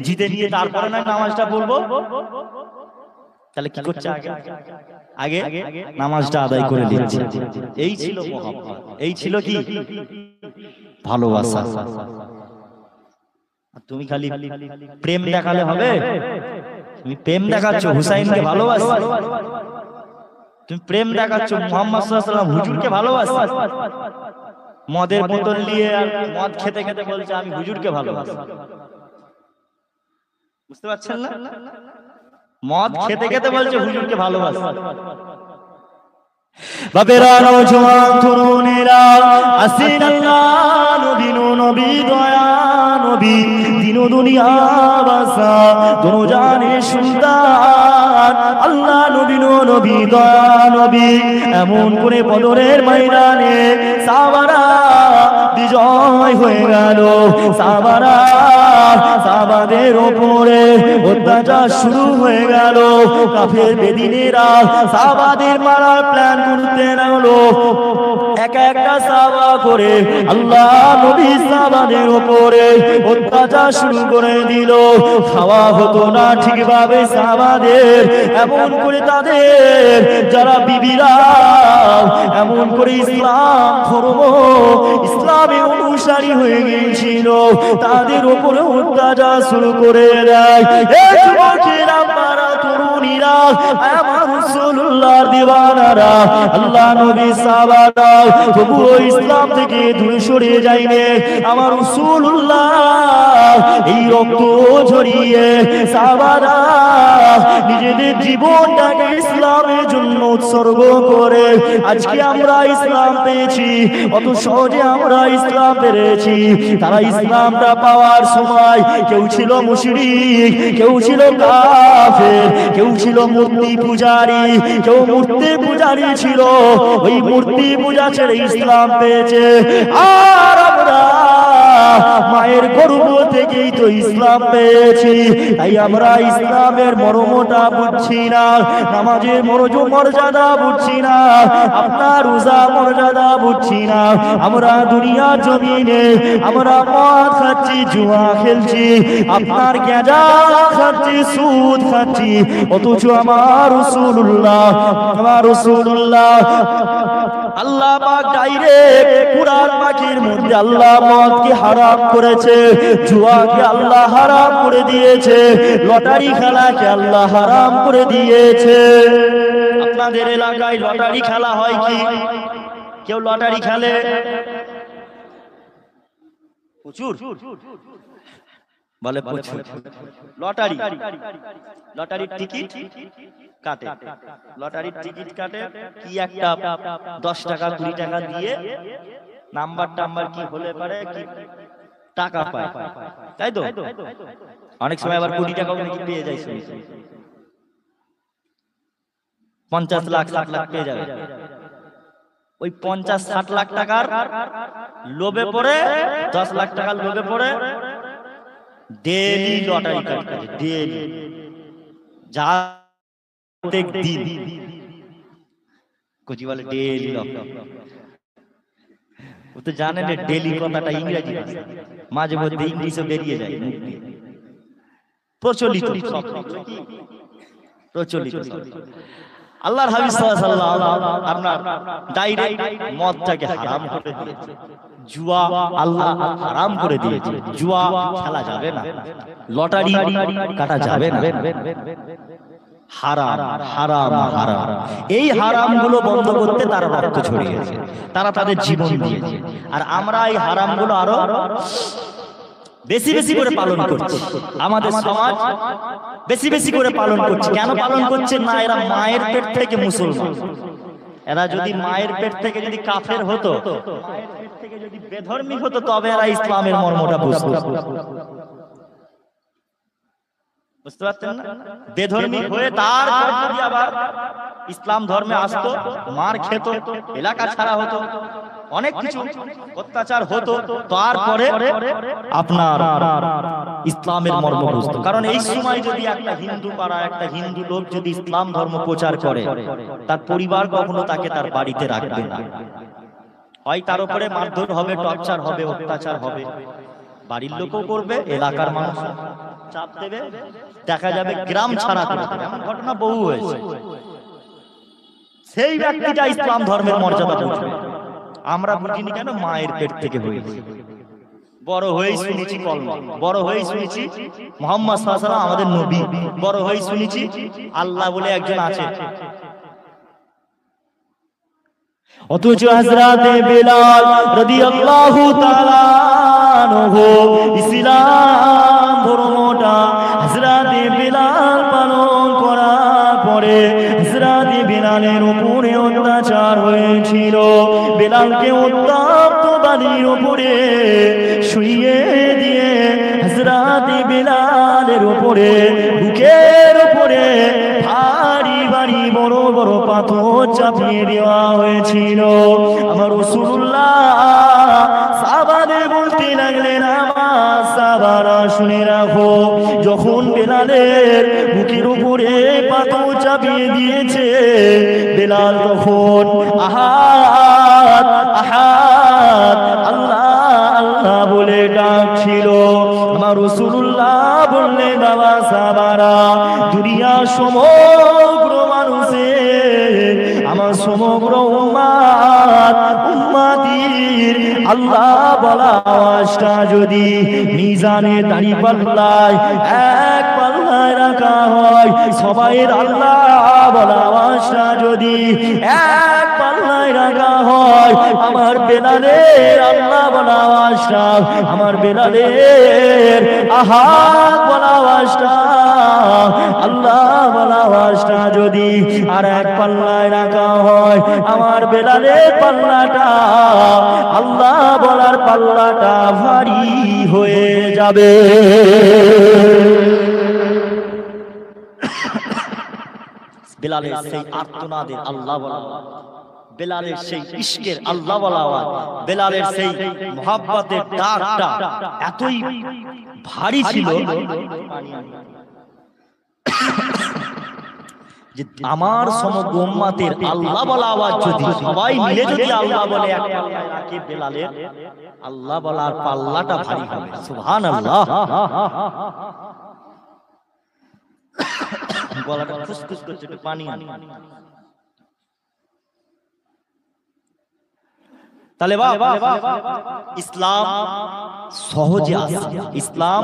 জিতে নিয়ে তারপরে না নামাজটা পড়বো। তাহলে কি করছে? আগে নামাজটা আদায় করে নিচ্ছে। এই ছিল মহব্বত, এই ছিল কি ভালোবাসা। তুমি খালি প্রেম দেখালে হবে? তুমি প্রেম দেখাচ্ছ হুসাইনকে ভালোবাসো, তুমি প্রেম দেখাচ্ছ মুহাম্মদ সাল্লাল্লাহু আলাইহি ওয়াসাল্লাম হুজুরকে ভালোবাসো। মদের বোতল নিয়ে আর মদ খেতে খেতে বলছে আমি হুজুরকে ভালোবাসি। বুঝতে পারছেন না? মদ খেতে খেতে বলছে হুজুরকে ভালোবাসি। বাবেরা নওজোয়ান তরুণেরা, আসিন আল্লাহ নবী নবী দয়া নবী, দিন দুনিয়া বাসা দোনো জানে সুলতান। আল্লাহ নবী নবী দয়া নবী, এমন করে বদরের ময়দানে সাহাবারা বিজয় হয়ে গেল। সাহাবাদের উপরে অত্যাচার শুরু হয়ে গেল। কাফের বেদিনেরা সাহাবাদের মারার প্ল্যান করতে লাগলো। এক একটা সাহাবা করে আল্লাহ নবী সাহাবাদের উপরে অত্যাচার শুরু করে দিল। খাওয়া হতো না ঠিকভাবে সাহাবাদের, এমন করে তাদের যারা বিবিরা এমন করে ইসলাম ধর্ম, ইসলামে অনুসারী হয়ে গিয়েছিল, তাদের উপরে অত্যাচার শুরু করে দেয়। এই যুবকেরা, তরুণীরা, আমার রাসূলুল্লাহর দিওয়ানারা, আল্লাহ নবী সাহাবারা তবুও ইসলাম থেকে দূরে সরে যায়নি। আমার রাসূলুল্লাহ এই রক্ত ঝরিয়ে সাহাবারা নিজেদের জীবনটাকে ইসলামের জন্য উৎসর্গ করে আজকে আমরা ইসলাম পেয়েছি। অত সহজে আমরা ইসলাম পেয়েছি। তারা ইসলামটা পাওয়ার সময় কেউ ছিল মুশরিক, কেউ ছিল কাফের, কেউ ছিল মূর্তি পূজারী, কেউ মূর্তি পূজারী ছিল। ওই মূর্তি পূজা ছেড়ে ইসলাম পেয়েছে। আর আমরা মায়ের গর্ভ থেকেই তো ইসলাম পেয়েছি, তাই আমরা ইসলামের মর্মটা বুঝছি না, নামাজের মর্যাদা বুঝছি না, আপনার রোজা মর্যাদা বুঝছি না। আমরা দুনিয়ার জমিনে আমরা মদ খাচ্ছি, জুয়া খেলছি, আপনার গাঁজা খাচ্ছি, সুদ খাচ্ছি, অথচ আমার রাসূলুল্লাহ আল্লাহ পাক ডাইরেক্ট কুরআন পাকের মধ্যে আল্লাহ মদকে হারাম করেছে, জুয়াকে আল্লাহ হারাম করে দিয়েছে, লটারি খেলাকে আল্লাহ হারাম করে দিয়েছে। আপনাদের এলাকায় লটারি খেলা হয় কি? কেউ লটারি খেলে? প্রচুর বলে প্রচুর। লটারির টিকিট কাটে, লটারির টিকিট কাটে কি একটা 10 টাকা 20 টাকা দিয়ে নাম্বার কি হলে পারে কি টাকা পায়, তাই তো? অনেক সময় আবার 20 টাকাও নাকি পেয়ে যায়, 50 লাখ 60 লাখ পেয়ে যাবে। ওই 50-60 লাখ টাকার লোভে পড়ে, 10 লাখ টাকার লোভে পড়ে ডেইলি লটারি কাটে, ডেইলি যা প্রত্যেক দিন কোচি বলে ডেইলি লটারি। ও তো জানে না ডেইলি কথাটা ইংরেজি ভাষা, মাঝে মধ্যে ইংলিশও বেরিয়ে যায় মুখ দিয়ে। প্রচলিত আল্লাহর হাবিব সাল্লাল্লাহু আলাইহি ওয়াসাল্লাম আপনার ডাইরেক্ট মদটাকে হারাম করে দিয়েছে, জুয়া আল্লাহ হারাম করে দিয়েছে, জুয়া খেলা যাবে না, লটারি কাটা যাবে না, হারাম হারাম হারাম। এই হারামগুলো বন্ধ করতে তারা রক্ত ছড়িয়েছে, তারা তাদের জীবন দিয়েছে, আর আমরা এই হারামগুলো আরো বেশি বেশি করে পালন করছি। আমাদের সমাজ বেশি বেশি করে পালন করছে। কেন পালন করছে না? এরা মায়ের পেট থেকে মুসলমান, এরা যদি মায়ের পেট থেকে যদি কাফের হতো, মায়ের পেট থেকে যদি বেধর্মী হতো, তবে এরা ইসলামের মর্মটা বুঝতো। বুঝতে পারছেন না? বেধর্মী হয়ে তারপর যদি আবার ইসলাম ধর্মে আসতো, মার খেত, এলাকা ছাড়া হতো, অনেক কিছু অত্যাচার হতো, তারপরে আপনার ইসলামের মর্ম বুঝতো। কারণ এই সময় যদি একটা হিন্দু পাড়া, একটা হিন্দু লোক যদি ইসলাম ধর্ম প্রচার করে, তার পরিবার কখনো তাকে তার বাড়িতে রাখবে না, হয় তার উপরে মারধর হবে, টর্চার হবে, অত্যাচার হবে, বাড়ির লোকও করবে, এলাকার মানুষ চাপ দেবে, দেখা যাবে গ্রাম ছাড়া করে দেবে। এমন ঘটনা বহু হয়েছে। সেই ব্যক্তিটা ইসলাম ধর্মের মর্যাদা বুঝবে। আমরা বুঝিনি কেন? মায়ের পেট থেকে হয়েছে, বড় হয়েই শুনেছি কলমা, বড় হয়েই শুনেছি মুহাম্মদ সাল্লাল্লাহু আলাইহি ওয়াসাল্লাম আমাদের নবী, বড় হয়েই শুনেছি আল্লাহ বলে একজন আছে। অথচ হযরত বিলাল রাদিয়াল্লাহু তাআলা আনহু ইসলাম ধর্মটা হযরত বিলাল পালন করার পরে হযরত বিলালের উপরে অত্যাচার হয়েছিল। বিলালকে উত্তপ্ত বালির উপরে শুইয়ে দিয়ে হযরত বিলালের উপরে, বুকের উপরে ভারী ভারী বড় বড় পাথর চাপিয়ে দেওয়া হয়েছিল। আমার রাসূলুল্লাহ সাহাবাদের বলতে লাগলেন, আমার সাহাবারা শুনে রাখো, যখন বিলালের বুকের উপরে পাথর চাপিয়ে দিয়েছে, বিলাল তখন আহাদ আহাদ আল্লাহ আল্লাহ বলে ডাকছিল। আমার রাসূলুল্লাহ বললেন, বাবা সাহাবারা, দুনিয়া সমগ্র মানুষের, আমার সমগ্র উম্মাতির আল্লাহ বলা আওয়াজটা যদি মিজানে দাঁড়ি পাল্লায় এক পাল্লায় রাখা হয়, সবাইয়ের আল্লাহ বলা আওয়াজটা যদি এক পাল্লায় রাখা হয়, আমার বেলালের আল্লাহ বলা আওয়াজটা, আমার বেলালের আহাদ বলা আওয়াজটা, আল্লাহ বলা আওয়াজটা যদি আর এক পাল্লায় রাখা হয়, আমার বেলালের পাল্লাটা, আল্লাহ বলার পাল্লাটা ভারী হয়ে যাবে। বিলালের সেই আর্তনাদে আল্লাহ বলা বেলালের সেই ইশকের আল্লাহ ওয়ালা আওয়াজ, বেলালের সেই মুহাব্বতের ডাকটা এতই ভারী ছিল যে আমার সমগ্র উম্মতের আল্লাহ বলা আওয়াজ যদি সবাই মিলে যদি আল্লাহ বলে এক পাল্লায় রাখে, বেলালের আল্লাহ বলার পাল্লাটা ভারী হবে। সুবহানাল্লাহ। গলাটা খুসখুস করছে, একটু পানি আনি। তাহলে বাবা, ইসলাম সহজে আসে, ইসলাম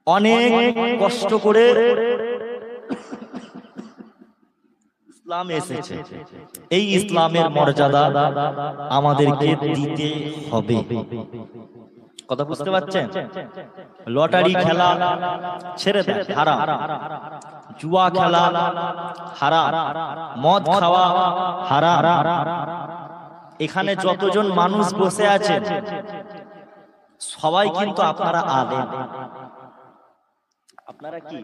অনেক কষ্ট করে ইসলাম এসেছে। এই ইসলামের মর্যাদা আমাদেরকে দিতে হবে। কথা বুঝতে পারছেন? লটারি খেলা ছেড়ে দেন, হারাম। জুয়া খেলা হারাম, মদ খাওয়া হারাম। এখানে যতজন মানুষ বসে আছে সবাই কিন্তু আপনারা আলেম। আপনারা কি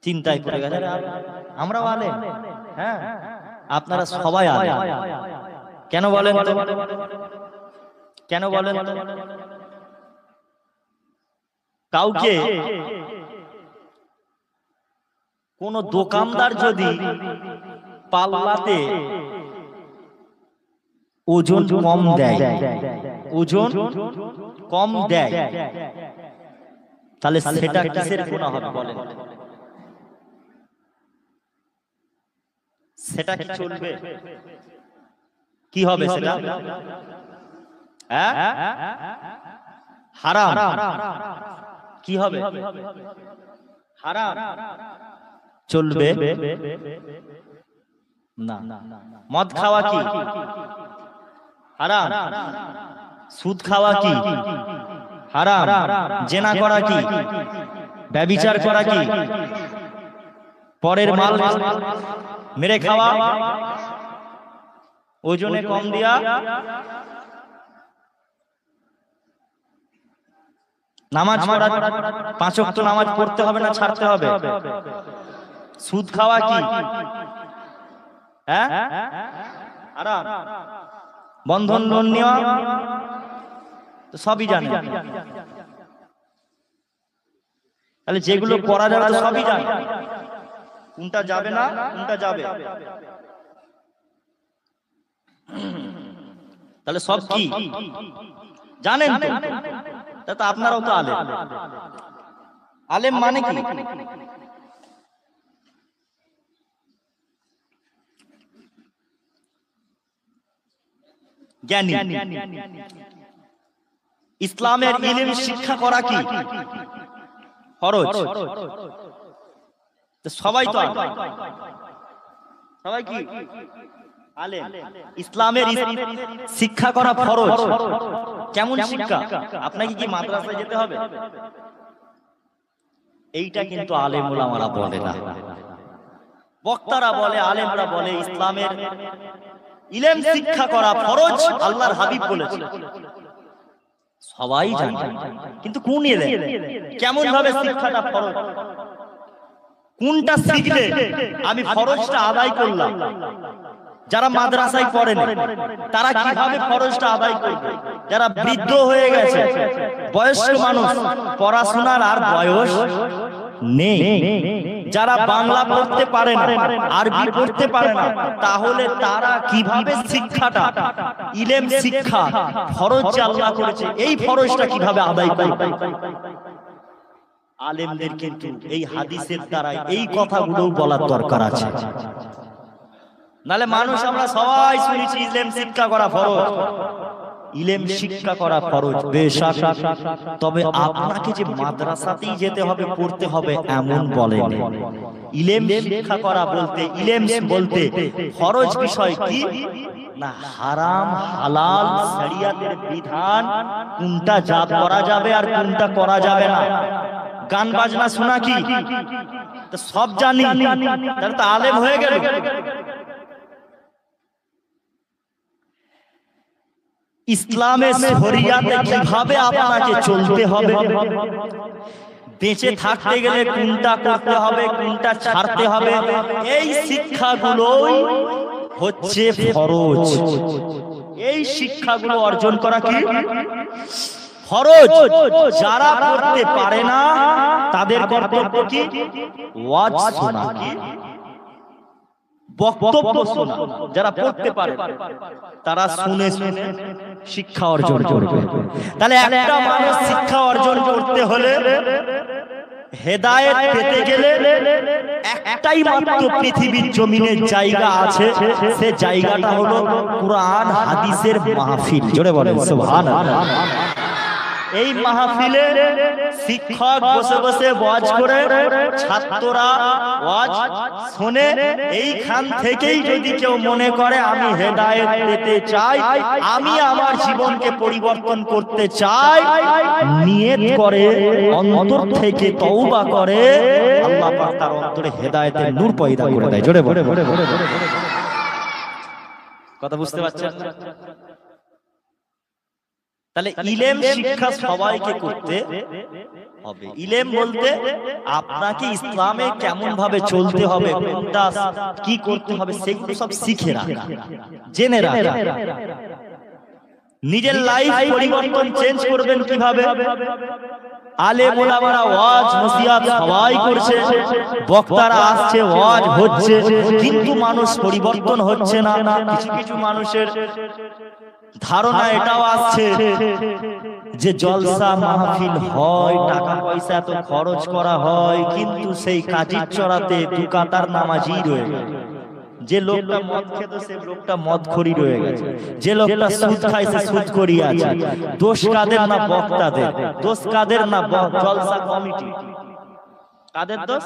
চিন্তায় পড়ে গেছে, আমরাও আলেম। হ্যাঁ, আপনারা সবাই আলেম। কেন বলেন তো? কেন বলেন তো? কাউকে কোন দোকানদার যদি পাল্লাতে ওজন কম দেয়, ওজন কম দেয়, তাহলে সেটা কিসের গুনাহ হবে বলেন? সেটা কি চলবে? কি হবে সেটা? হারাম। কি হবে? হারাম। চলবে না। মদ খাওয়া কি হারাম? সুদ খাওয়া কি হারাম? জেনা করা কি? ব্যভিচার করা কি? পরের মাল মেরে খাওয়া, ওজনে কম দিয়া, নামাজ পড়া, 5 ওয়াক্ত নামাজ পড়তে হবে না ছাড়তে হবে? সুদ খাওয়া কি? হ্যাঁ, হারাম। বন্ধন লোন নেওয়া তো সবই জানে। তাহলে যেগুলো করা যাবে তো সবই জানে, কোনটা যাবে না কোনটা যাবে। তাহলে সব কি জানেন তো? তা আপনারাও তো আলেম। আলেম মানে কি? জ্ঞানী। ইসলামের ইলম শিক্ষা করা কি ফরজ? সবাই তো সবাই কি আলেম। ইসলামের শিক্ষা করা ফরজ। কেমন শিক্ষা? আপনাকে কি মাদ্রাসায় যেতে হবে? এইটা কিন্তু আলেম ওলামারা বলে না, বক্তারা বলে, আলেমরা বলে ইসলামের ইলম শিক্ষা করা ফরজ, আল্লাহর হাবিব বলেছে। সবাই জানে, কিন্তু কোন ইলম, কেমন ভাবে শিক্ষাটা ফরজ, কোনটা শিখলে আমি ফরজটা আদায় করলাম। যারা মাদ্রাসায় পড়েন তারা কিভাবে ফরজটা আদায় করবে? যারা বৃদ্ধ হয়ে গেছে, বয়স্ক মানুষ, পড়াশোনার আর বয়স নেই, যারা বাংলা পড়তে পারে না, আরবি পড়তে পারে না, তাহলে তারা কিভাবে শিক্ষাটা, ইলম শিক্ষা ফরজ যে আল্লাহ করেছে, এই ফরজটা কিভাবে আদায় করবে? আলেমদের কিন্তু এই হাদিসের দ্বারা এই কথাগুলো বলার দরকার আছে। নালে মানুষ আমরা সবাই শুনেছি ইলম শিক্ষা করা ফরজ, ইলম শিক্ষা করা ফরজ বেশক, তবে আপনাকে যে মাদ্রাসাতেই যেতে হবে, পড়তে হবে এমন বলেন। ইলম শিক্ষা করা বলতে, ইলম বলতে ফরজ বিষয় কি না, হারাম হালাল শরিয়তের বিধান কোনটা জাত করা যাবে আর কোনটা করা যাবে না। গান বাজনা শোনা কি তো সব জানি, তাহলে তো আলেম হয়ে গেল। ইসলামের শরিয়াতে কিভাবে আপনাকে চলতে হবে, বেঁচে থাকতে গেলে কোনটা করতে হবে, কোনটা ছাড়তে হবে, এই শিক্ষাগুলোই হচ্ছে ফরজ। এই শিক্ষাগুলো অর্জন করা কি ফরজ। যারা করতে পারে না তাদের কর্তব্য কি? ওয়াজ শোনা, কি বক্তব্য শোনা। যারা পড়তে পারে তারা শুনে শুনে শিক্ষা অর্জন করবে। তাহলে একটা মানুষ শিক্ষা অর্জন করতে হলে, হেদায়েত পেতে গেলে একটাই মাত্র পৃথিবীর জমিনের জায়গা আছে, সে জায়গাটা হলো কুরআন হাদিসের মাহফিল। জোরে বলেন সুবহানাল্লাহ। এই মাহফিলে শিক্ষক বসে বসে ওয়াজ করে, ছাত্ররা ওয়াজ শুনে, এইখান থেকেই যদি কেউ মনে করে আমি হেদায়েত পেতে চাই, আমি আমার জীবনকে পরিবর্তন করতে চাই, নিয়ত করে অন্তর থেকে তওবা করে, আল্লাহ পাক তার অন্তরে হেদায়েতের নূর পয়দা করে দেয়। জোরে বলে কথা বুঝতে পারছেন? তাহলে ইলম শিক্ষা সবাইকে করতে হবে। ইলম বলতে আপনাকে ইসলামে কেমন ভাবে চলতে হবে, কোনটা কি করতে হবে, সেগুলো সব শিখে রাখা, জেনে রাখা। নিজের লাইফ পরিবর্তন চেঞ্জ করবেন কিভাবে? আলেম ওলামারা ওয়াজ নসিহত সবাই করছে, বক্তারা আসছে, ওয়াজ হচ্ছে, কিন্তু মানুষ পরিবর্তন হচ্ছে না। কিছু কিছু মানুষের ধারণা এটাও আসছে যে জলসা মাহফিল হয়, টাকা পয়সা এত খরচ করা হয়, কিন্তু সেই কাজির চড়াতে দু কাতার নামাজি রয়ে গেছে। যে লোকটা মদ খেত সে লোকটা মদখোরি রয়ে গেছে, যে লোকটা সুদ খায় সে সুদখোরি আছে। দোষ কাদের? না বক্তাদের। দোষ কাদের? না জলসা কমিটি। কাদের দোষ?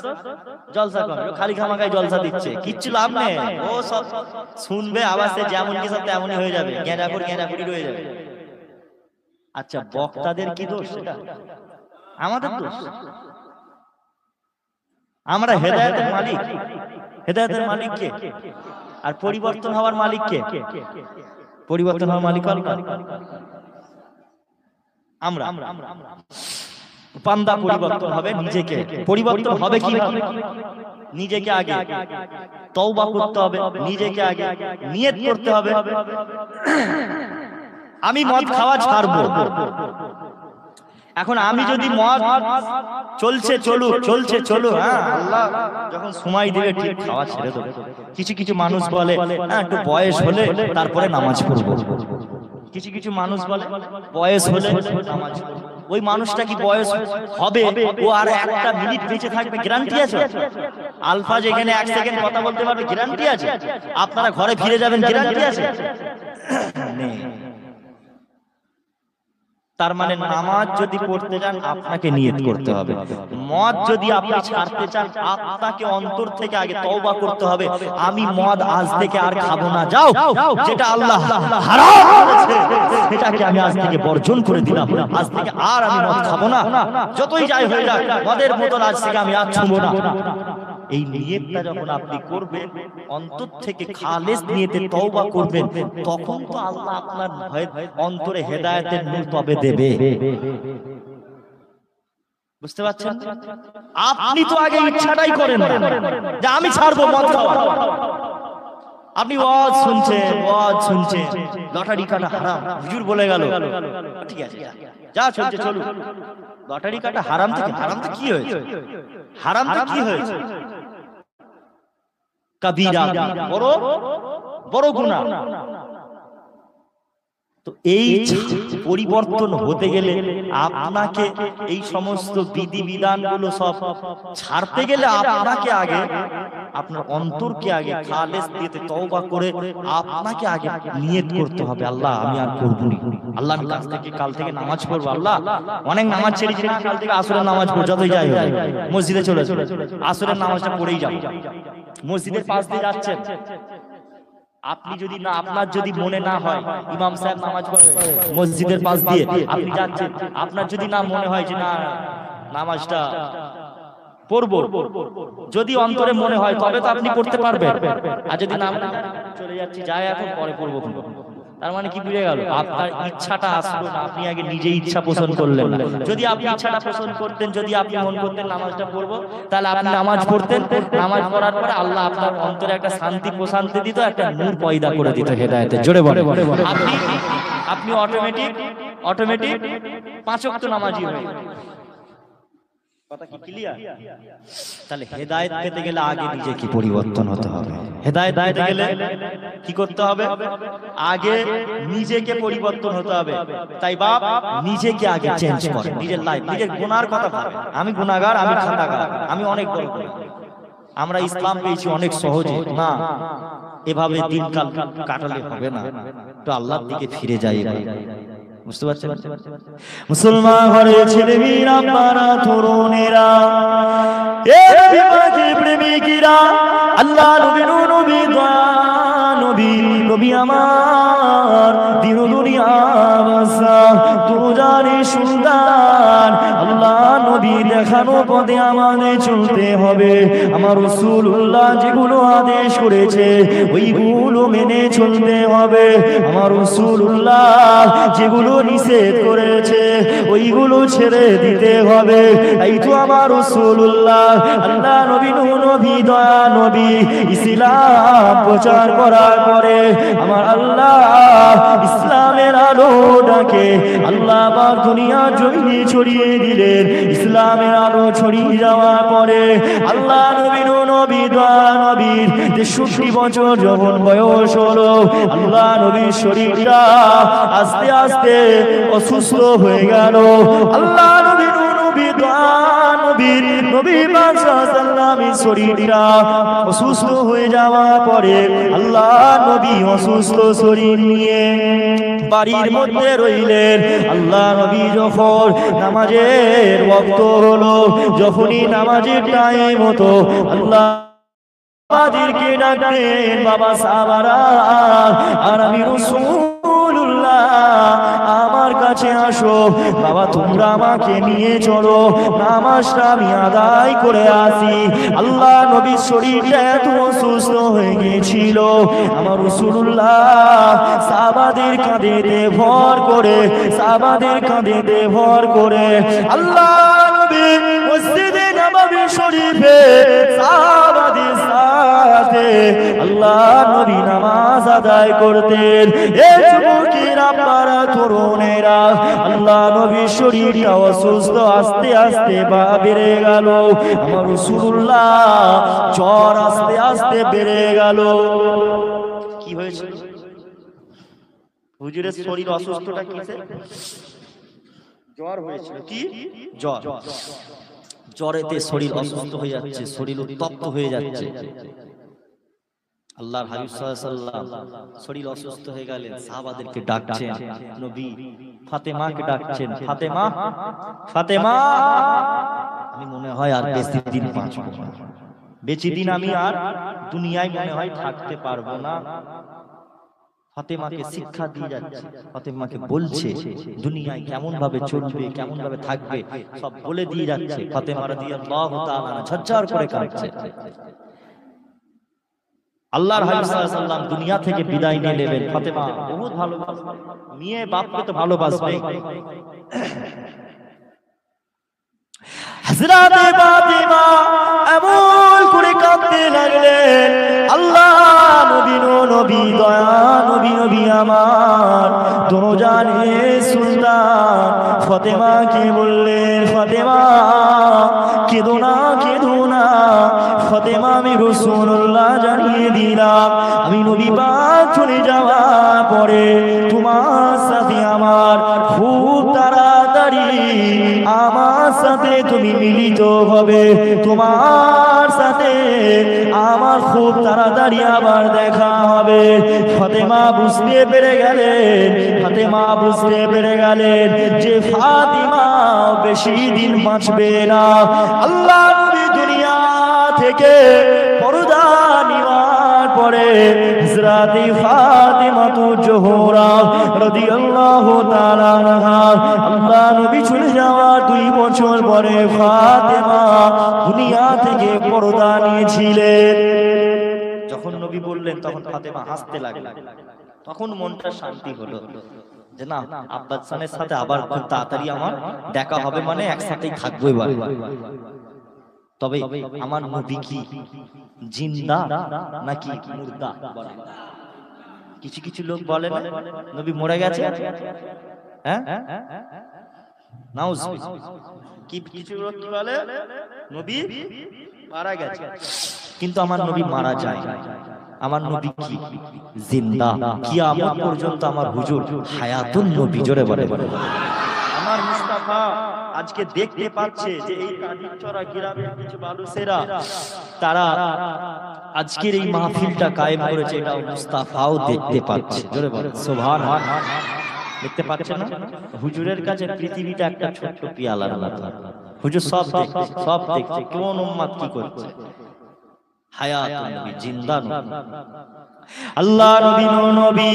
জলসা কমিটি। খালি খামাখাই জলসা দিচ্ছে, কিচ্ছু লাভ নেই। ও সব শুনবে, আবার সে যেমন কি সব তেমনই হয়ে যাবে, গেঁজাখুরি রয়ে যাবে। আচ্ছা, বক্তাদের কি দোষ? আমাদের দোষ। আমরা হেদায়েতের মালিক। হেদায়েতের মালিক কে? আর পরিবর্তন হওয়ার মালিক কে? পরিবর্তন হওয়ার মালিক আমরা। বান্দা পরিবর্তন হবে নিজেকে। পরিবর্তন হবে কি? নিজেকে আগে তওবা করতে হবে, নিজেকে আগে নিয়ত করতে হবে, আমি মদ খাওয়া ছাড়বো। এখন আমি যদি মদ চলছে চলুক, হ্যাঁ, আল্লাহ যখন সময় দেবে ঠিক খাওয়া ছেড়ে দেবো। কিছু কিছু মানুষ বলে হ্যাঁ একটু বয়স হলে তারপরে নামাজ পড়বো। কিছু কিছু মানুষ বলে বয়স হলে নামাজ পড়বো। ওই মানুষটা কি বয়স হবে ও আর একটা মিনিট বেঁচে থাকবে গ্যারান্টি আছে? আলফা যেখানে 1 সেকেন্ড কথা বলতে পারবে গ্যারান্টি আছে? আপনারা ঘরে ফিরে যাবেন গ্যারান্টি আছে? নেই। তার মানে নামাজ যদি পড়তে চান আপনাকে নিয়ত করতে হবে, মদ যদি আপনি ছাড়তে চান আপনাকে অন্তর থেকে আগে তওবা করতে হবে, আমি মদ আজ থেকে আর খাবো না। যাও, যেটা আল্লাহ হারাম করেছে সেটাকে আমি আজ থেকে বর্জন করে দিলাম, আজ থেকে আর আমি মদ খাবো না, যতই যাই হয়ে যাক মদের বোতল আজ থেকে আমি আর ছুঁবো না। এই নিয়তটা যখন আপনি করবেন, অন্তর থেকে খালেস নিয়তে তওবা করবেন, তখন তো আল্লাহ আপনার অন্তরে হেদায়েতের নূর তবে দেবে। বুঝতে পারছেন? আপনি তো আগে ইচ্ছাটাই করেন না যে আমি ছাড়বো মদ খাওয়া। আপনি ওয়াজ শুনছেন, লটারি কাটা হারাম, হুজুর বলে গেল, ঠিক আছে যা চলছে চলুক। লটারি কাটা হারাম থেকে, হারাম তো কি হয়েছে? হারাম তো কি হয়েছে? কবিরা, বড় গুনাহ। তো এই পরিবর্তন হতে গেলে আপনাকে এই সমস্ত বিধি বিধানগুলো সব ছাড়তে গেলে আপনাকে আগে আপনার অন্তরকে আগে খালেস দিতে তওবা করে আপনাকে আগে নিয়ত করতে হবে, আল্লাহ আমি আর করব না, আল্লাহ আমি কাল থেকে নামাজ পড়বো, আল্লাহ অনেক নামাজ ছেড়েছি না, কাল থেকে আসরের নামাজ পড়ব, যতই যাই হোক মসজিদে চলে আসরের নামাজটা পড়েই যাব। মসজিদের পাশ দিয়ে যাচ্ছেন, আপনি যদি না, আপনার যদি মনে না হয় ইমাম সাহেব নামাজ পড়ে মসজিদের পাশ দিয়ে, আপনি যাচ্ছেন, আপনার যদি না মনে হয় যে না নামাজটা পড়বো, যদি অন্তরে মনে হয় তবে তো আপনি পড়তে পারবেন, আর যদি না চলে যাচ্ছি যাই এখন পরে পড়বো। তার মানে কি বুঝে গেল? আপনার ইচ্ছাটা আসলো না, আপনি আগে নিজে ইচ্ছা পোষণ করলেন না। যদি আপনি ইচ্ছাটা পোষণ করতেন, যদি আপনি মন করতেন নামাজটা পড়বো, তাহলে আপনি নামাজ পড়তেন। নামাজ পড়ার পরে আল্লাহ আপনার অন্তরে একটা শান্তি প্রশান্তি দিত, একটা নূর পয়দা করে দিত হেদায়েতের। জোরে বলে আপনি অটোমেটিক 5 ওয়াক্ত নামাজি হয়ে গেলেন। কথা কি ক্লিয়ার? তাহলে হেদায়েত পেতে গেলে আগে নিজেকে পরিবর্তন হতে হবে। হেদায়েত পেতে গেলে কি করতে হবে? আগে নিজেকে পরিবর্তন হতে হবে। তাই বাপ নিজেকে আগে চেঞ্জ করে, নিজের লাইফ, নিজের গুনার কথা ভাবে। আমি গুনাহগার, আমি খাতাগার, আমি অনেক বড় গুনাহ। আমরা ইসলাম পেয়েছি অনেক সহজে না, এভাবে দিনকাল কাটালে হবে না। তো আল্লাহর দিকে ফিরে যাই। বুঝতে পারছেন? মুসলমান ঘরে ছেলে মেয়েরা, আপনারা তরুণেরা, এ নবী পাকের প্রেমিকেরা, আল্লাহ নবী নবী দয়া নবী নবী আমার দিন দুনিয়া বাসা দুজানি সুলতান আল্লাহ নবী দেখানো পথে আমাদের চলতে হবে। আমার রাসূলুল্লাহ যেগুলো আদেশ করেছে ওইগুলো মেনে চলতে হবে। আমার রাসূলুল্লাহ যেগুলো নিষেধ করেছে ওইগুলো ছেড়ে দিতে হবে। এই তো আমার রাসূলুল্লাহ আল্লাহ নবী নবী দয়া নবী ইসলাম প্রচার করার পরে আমার আল্লাহ ইসলামের আলোটাকে আল্লাহ পাক দুনিয়া জমিনে ছড়িয়ে দিলেন। ইসলামের আলো ছড়িয়ে যাওয়ার পরে আল্লাহ নবী নবী দয়া নবীর 63 বছর যখন বয়স হলো, আল্লাহ নবীর শরীরটা আস্তে আস্তে অসুস্থ হয়ে গেল। আল্লাহ নবী নবী দয়া নবীর নবী পাক সাল্লাল্লাহু শরীরটা অসুস্থ হয়ে যাওয়ার পরে আল্লাহ নবী অসুস্থ শরীর নিয়ে বাড়ির মধ্যে রইলেন। আল্লাহ নবী যখন নামাজের ওয়াক্ত হলো, যখনই নামাজের টাইম হতো, আল্লাহ আমাদেরকে ডাকতেন, বাবা সাহাবারা আর আমি রাসূলুল্লাহ আমার কাছে আসো, বাবা তোমরা আমাকে নিয়ে চলো, নামাজটা আমি আদায় করে আসি। আল্লাহ নবীর শরীরটা এত অসুস্থ হয়ে গিয়েছিল, আমার রাসূলুল্লাহ সাহাবাদের কাঁধেতে ভর করে আল্লাহ নবী মসজিদে নববী শরীফে সাহাবাদের সাথে আল্লাহ নবী নামাজ আদায় করতেন। এই যুবকেরা, আপনারা তরুণেরা, আল্লাহ নবীর শরীরটা অসুস্থ আস্তে আস্তে বেড়ে গেল। আমার রাসূলুল্লাহ জ্বর আস্তে আস্তে বেড়ে গেল। কি হয়েছে? হুজুরের শরীর অসুস্থটা কিসে? জ্বর হয়েছিল। কি জ্বর? জ্বরেতে শরীর অসুস্থ হয়ে যাচ্ছে, শরীর উত্তপ্ত হয়ে যাচ্ছে। আল্লাহর হাবিব সাল্লাল্লাহু আলাইহি ওয়াসাল্লাম শরীর অসুস্থ হয়ে গেলেন, সাহাবাদেরকে ডাকছেন, নবী ফাতেমাকে ডাকছেন, ফাতেমা ফাতেমা আমি মনে হয় আর বেশি দিন বাঁচব না, বেশি দিন আমি আর দুনিয়ায় মনে হয় থাকতে পারবো না। ফাতেমাকে শিক্ষা দিয়ে যাচ্ছে, ফাতেমাকে বলছে দুনিয়ায় কেমন ভাবে চলবে, কেমন ভাবে থাকবে সব বলে দিয়ে যাচ্ছে। ফাতেমা রাদিয়াল্লাহু তাআলা ঝরঝর করে কাঁদছে। আল্লাহর হাবিব সাল্লাল্লাহু আলাইহি ওয়াসাল্লাম দুনিয়া থেকে বিদায় নিয়ে নেবেন। ফাতেমা বহুত ভালোবাসে, মেয়ে বাপকে তো ভালোবাসবে। হযরত ফাতেমা এমন করে কাঁদতে লাগলেন। আল্লাহ নবী নবী দয়া নবী নবী আমার দোজানে সুলতান ফাতেমাকে বললেন, ফাতেমা কেঁদো না, কেঁদো না। ফাতেমা আমি রাসূলুল্লাহ জানিয়ে দিলাম, আমি নবী পাক চলে যাওয়ার পরে তোমার সাথে আমার খুব তাড়াতাড়ি আমার সাথে তুমি মিলিত হবে, তোমার সাথে আমার খুব তাড়াতাড়ি আবার দেখা হবে। ফাতেমা বুঝতে পেরে গেলেন যে ফাতেমা বেশি দিন বাঁচবে না। আল্লাহ নবী দুনিয়া থেকে পর্দা নেওয়ার পরে হযরত ফাতেমা জোহরা রাদিয়াল্লাহু তাআলা আনহা আল্লাহ নবী চলে যাওয়ার 2 বছর পরে ফাতেমা দুনিয়া থেকে পর্দা নিয়েছিলেন। যখন নবী বললেন তখন ফাতেমা হাসতে লাগলেন। তখন মনটা শান্তি হলো যে না, আব্বাস জানের সাথে আবার খুব তাড়াতাড়ি আমার দেখা হবে, মানে একসাথেই থাকবো এবার। তবে আমার নবী কি জিন্দা নাকি মুর্দা? কিছু কিছু লোক বলে না নবী মরে গেছে, হ্যাঁ নাউজ, কি কিছু লোক কি বলে নবী মারা গেছে, কিন্তু আমার নবী মারা যায়। আমার নবী কি জিন্দা, কিয়ামত পর্যন্ত আমার হুজুর হায়াতুন নবী। জোরে বলে আমার মুস্তাফা আজকে দেখতে পাচ্ছে যে এই কাদিরচরা গ্রামের কিছু মানুষেরা তারা আজকের এই মাহফিলটা কায়েম করেছে, এটা মুস্তাফাও দেখতে পাচ্ছে। জোরে বলে সুবহানাল্লাহ। দেখতে পাচ্ছে না? হুজুরের কাছে পৃথিবীটা একটা ছোট্ট পিয়ালার মতো। হুজুর সব দেখছে, সব দেখছে কোন উম্মত কি করছে। হায়াতুন নবী, জিন্দা নবী, আল্লাহ নবী নবী,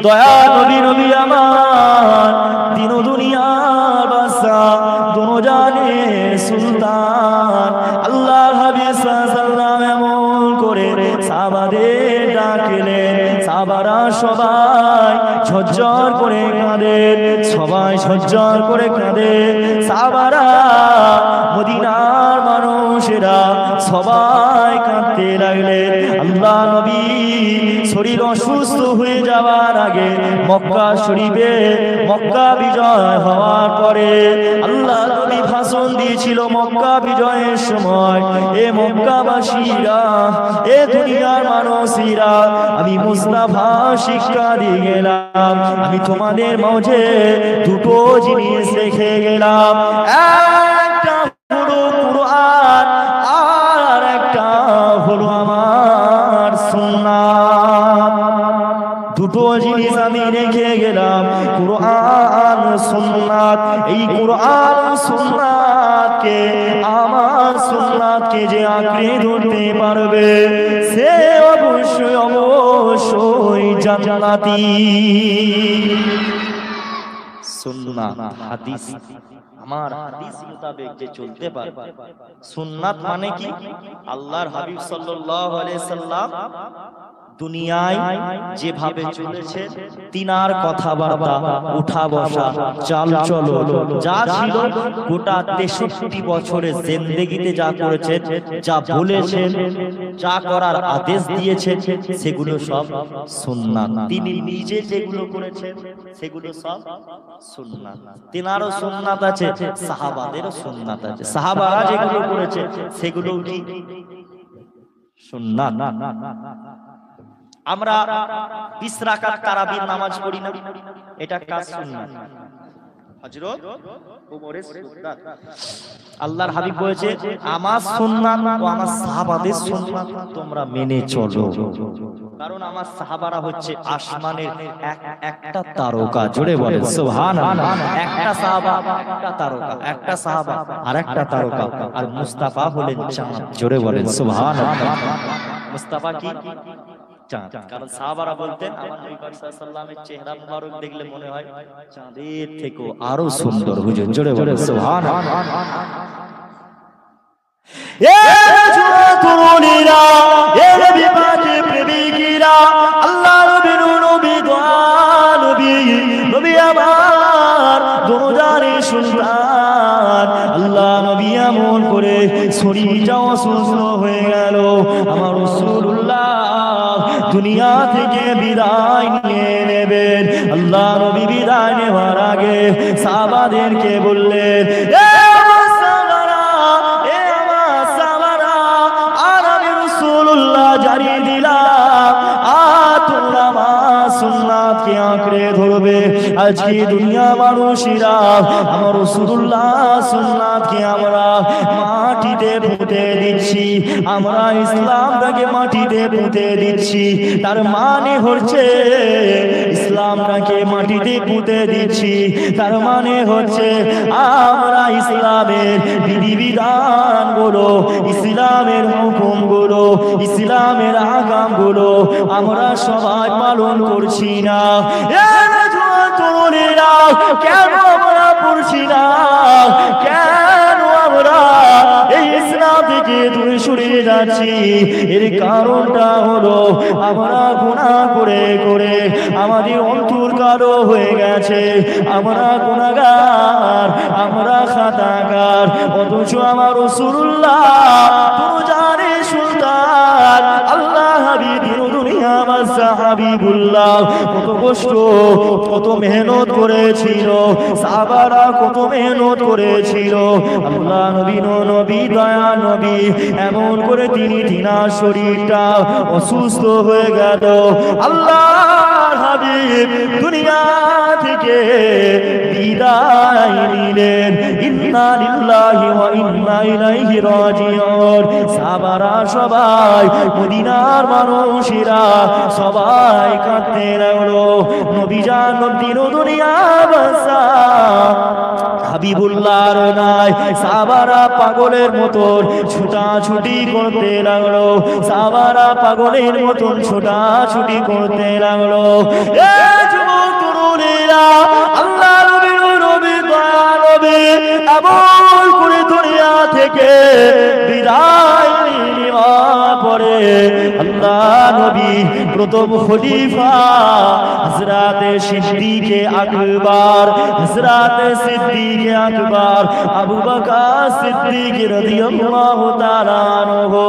দয়া নবী নবী আমার, দিন দুনিয়ার বাদশা, দোনো জানের সুলতান। আল্লাহ হাবিব সাল্লাল্লাহু এমন করে সাহাবাদের ডাকলেন, সাহাবারা সবাই ঝরঝর করে কাঁদে, সবাই ঝরঝর করে কাঁদে। সাহাবারা মদিনার মানুষেরা সবাই কাঁদতে লাগলেন। আল্লাহ নবী শরীর অসুস্থ হয়ে যাওয়ার আগে মক্কা শরীফে মক্কা বিজয় হওয়ার পরে আল্লাহ নবী ভাষণ দিয়েছিল মক্কা বিজয়ের সময়, এ মক্কাবাসীরা, এ দুনিয়ার মানুষেরা, আমি মুস্তাফা শিক্ষা দিয়ে গেলাম, আমি তোমাদের মাঝে দুটো জিনিস রেখে গেলাম, একটা হলো কুরআন আর একটা হলো আমার সুন্নাত। দুটো জিনিস আমি রেখে গেলাম, কুরআন সুন্নাত। এই কুরআন সুন্নাতকে, আমার সুন্নাতকে যে আঁকড়ে ধরতে পারবে সে অবশ্যই অবশ্যই জান্নাতি। সুন্নাত হাদিস, আমার হাদিস মোতাবেক যে চলতে পারবে। সুন্নাত মানে কি? আল্লাহর হাবিব সাল্লাল্লাহু আলাইহি সাল্লাম দুনিয়ায় যেভাবে চলেছে, তিনার কথাবার্তা, উঠা বসা, চাল চলন যা ছিল, গোটা 63 বছরের জিন্দেগিতে যা করেছেন, যা বলেছেন, যা করার আদেশ দিয়েছেন, সেগুলো সব সুন্নাত। তিনি নিজে যেগুলো করেছেন সেগুলো সব সুন্নাত। তিনারও সুন্নাত আছে, সাহাবাদেরও সুন্নাত আছে। সাহাবারা যেগুলো করেছে সেগুলো কি সুন্নাত? আমরা 20 রাকাত তারাবির নামাজ পড়ি না, এটা কাজ সুন্নাত। হযরত ওমরের সুন্নাত। আল্লাহর হাবিব বলেছে আমার সুন্নাত ও আমার সাহাবাদের সুন্নাত তোমরা মেনে চলো, কারণ আমার সাহাবারা হচ্ছে আসমানের একটা তারকা। জোরে বলেন সুবহানাল্লাহ। একটা সাহাবা একটা তারকা, একটা সাহাবা আর একটা তারকা, আর মুস্তাফা হলেন চাঁদ। জোরে বলেন সুবহানাল্লাহ। মুস্তাফা কি? চাঁদ। কারণ সাহাবারা বলতেন আমার নবী পাক সাল্লাল্লাহু আলাইহি ওয়াসাল্লামের চেহারা মুবারক দেখলে মনে হয় চাঁদের থেকেও আরো সুন্দর। হুজুর জোরে বলেন সুবহানাল্লাহ। এ তরুণীরা, এ নবী পাকের প্রেমিকরা, আল্লাহ নবীর নবী, দোয়া নবী, নবী আমার দোজানের সুলতান। আল্লাহ নবী এমন করে শরীরটা অসুস্থ হয়ে গেল, আমার রাসূলুল্লাহ দুনিয়া থেকে বিদায় নিয়ে নেবেন। আল্লাহ নবী বিদায় নেওয়ার আগে সাহাবাদেরকে বললেন, জানিয়ে দিলাম তোমরা আমার সুন্নাতকে আঁকড়ে ধরবে। আজকে দুনিয়া মানুষেরা আমার রাসূলুল্লাহ সুন্নাতকে আমরা মাটিতে পুঁতে দিচ্ছি, আমরা ইসলামটাকে মাটিতে পুঁতে দিচ্ছি। তার মানে হচ্ছে ইসলামটাকে মাটিতে পুঁতে দিচ্ছি, তার মানে হচ্ছে আমরা ইসলামের বিধিবিধানগুলো, ইসলামের হুকুমগুলো, ইসলামের আগামগুলো আমরা সবাই পালন করছি না। তরুণীরা, কেন আমরা পড়ছি না? কেন আমরা এই ইসলাম থেকে দূরে সরে যাচ্ছি, এর কারণটা হলো আমরা গুনাহ করে করে আমাদের অন্তর কালো হয়ে গেছে। আমরা গুনাহগার, আমরা খাতাকার, অথচ আমার রাসূলুল্লাহ দুজানে সুলতান আল্লাহ হাবিব দুনিয়া বাদশা হাবিবুল্লাহ কত কষ্ট, কত মেহনত করেছিল, সাহাবারা কত মেহনত করেছিল। আল্লাহ নবী নবী দয়া নবী এমন করে তিনার শরীরটা অসুস্থ হয়ে গেল। আল্লাহর হাবিব দুনিয়া থেকে বিদায় নিলেন। ইন্না লিল্লাহি ওয়া ইন্না ইলাইহি রাজিউন। সাহাবারা সবাই, মদিনার মানুষেরা সবাই কাঁদতে লাগলো। নবী জান নবী দুনিয়া বাদশা হাবিবুল্লাহর নাই। সাহাবারা পাগলের মতন ছুটাছুটি করতে লাগলো। সাহাবারা পাগলের মতন ছুটাছুটি করতে লাগলো। এ যুবক তরুণেরা, আল্লাহ নবী দয়া নবী এমন করে দুনিয়া থেকে বিদায় নেওয়ার পরে আল্লাহ নবী প্রথম খলিফা হযরতে সিদ্দিকে আকবর, হযরতে সিদ্দিকে আকবর আবু বকর সিদ্দিক রাদিয়াল্লাহু তাআলা আনহু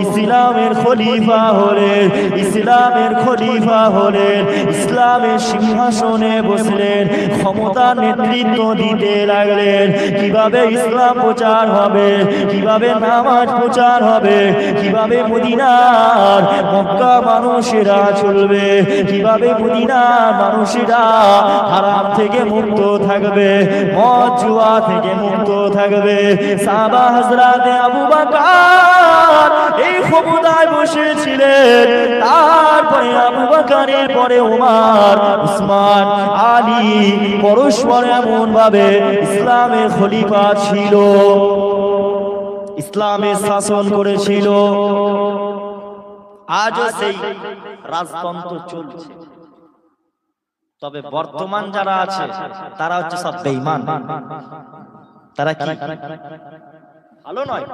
ইসলামের খলিফা হলেন। ইসলামের খলিফা হলেন, ইসলামের সিংহাসনে বসলেন, ক্ষমতার নেতৃত্ব দিতে লাগলেন। কিভাবে ইসলাম প্রচার হবে, কিভাবে নামাজ প্রচার হবে, কিভাবে মদিনার মক্কা মানুষেরা চলবে, কিভাবে মদিনার মানুষেরা হারাম থেকে মুক্ত থাকবে, মদ জুয়া থেকে মুক্ত থাকবে। সাহাবা হযরতে আবু বকর এই ক্ষমতায় বসেছিলেন। তারপরে আবু বকরের পরে ওমর, উসমান, আলী পরস্পর এমন ভাবে ইসলামের খলিফা ছিল, ইসলামের শাসন করেছিল। আজও সেই রাজতন্ত্র চলছে। তবে বর্তমান যারা আছে তারা হচ্ছে সব বেঈমান। তারা কি ভালো নয়,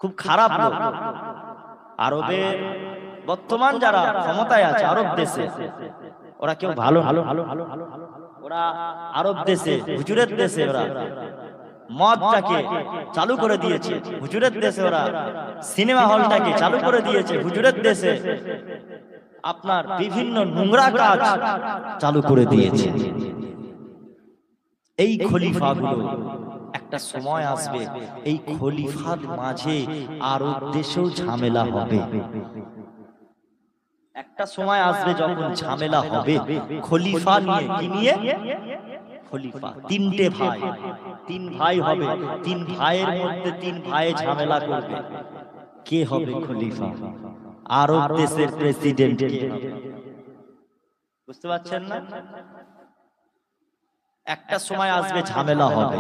খুব খারাপ লোক। আরবে বর্তমান যারা ক্ষমতায় আছে আরব দেশে, ওরা কেউ ভালো, ওরা আরব দেশে হুজুরের দেশে ওরা মদটাকে চালু করে দিয়েছে, হুজুরের দেশে ওরা সিনেমা হলটাকে চালু করে দিয়েছে, হুজুরের দেশে আপনার বিভিন্ন নোংরা কাজ চালু করে দিয়েছে। এই খলিফাগুলো একটা সময় আসবে, এই খলিফার মাঝে আরব দেশেও ঝামেলা হবে। একটা সময় আসবে যখন ঝামেলা হবে খলিফা নিয়ে। কি নিয়ে? খলিফা। তিনটে ভাই, তিন ভাই হবে, তিন ভাইয়ের মধ্যে তিন ভাই ঝামেলা করবে। কে হবে খলিফা? আরব দেশের প্রেসিডেন্ট কে হবে? বুঝতে পারছেন না? একটা সময় আসবে ঝামেলা হবে।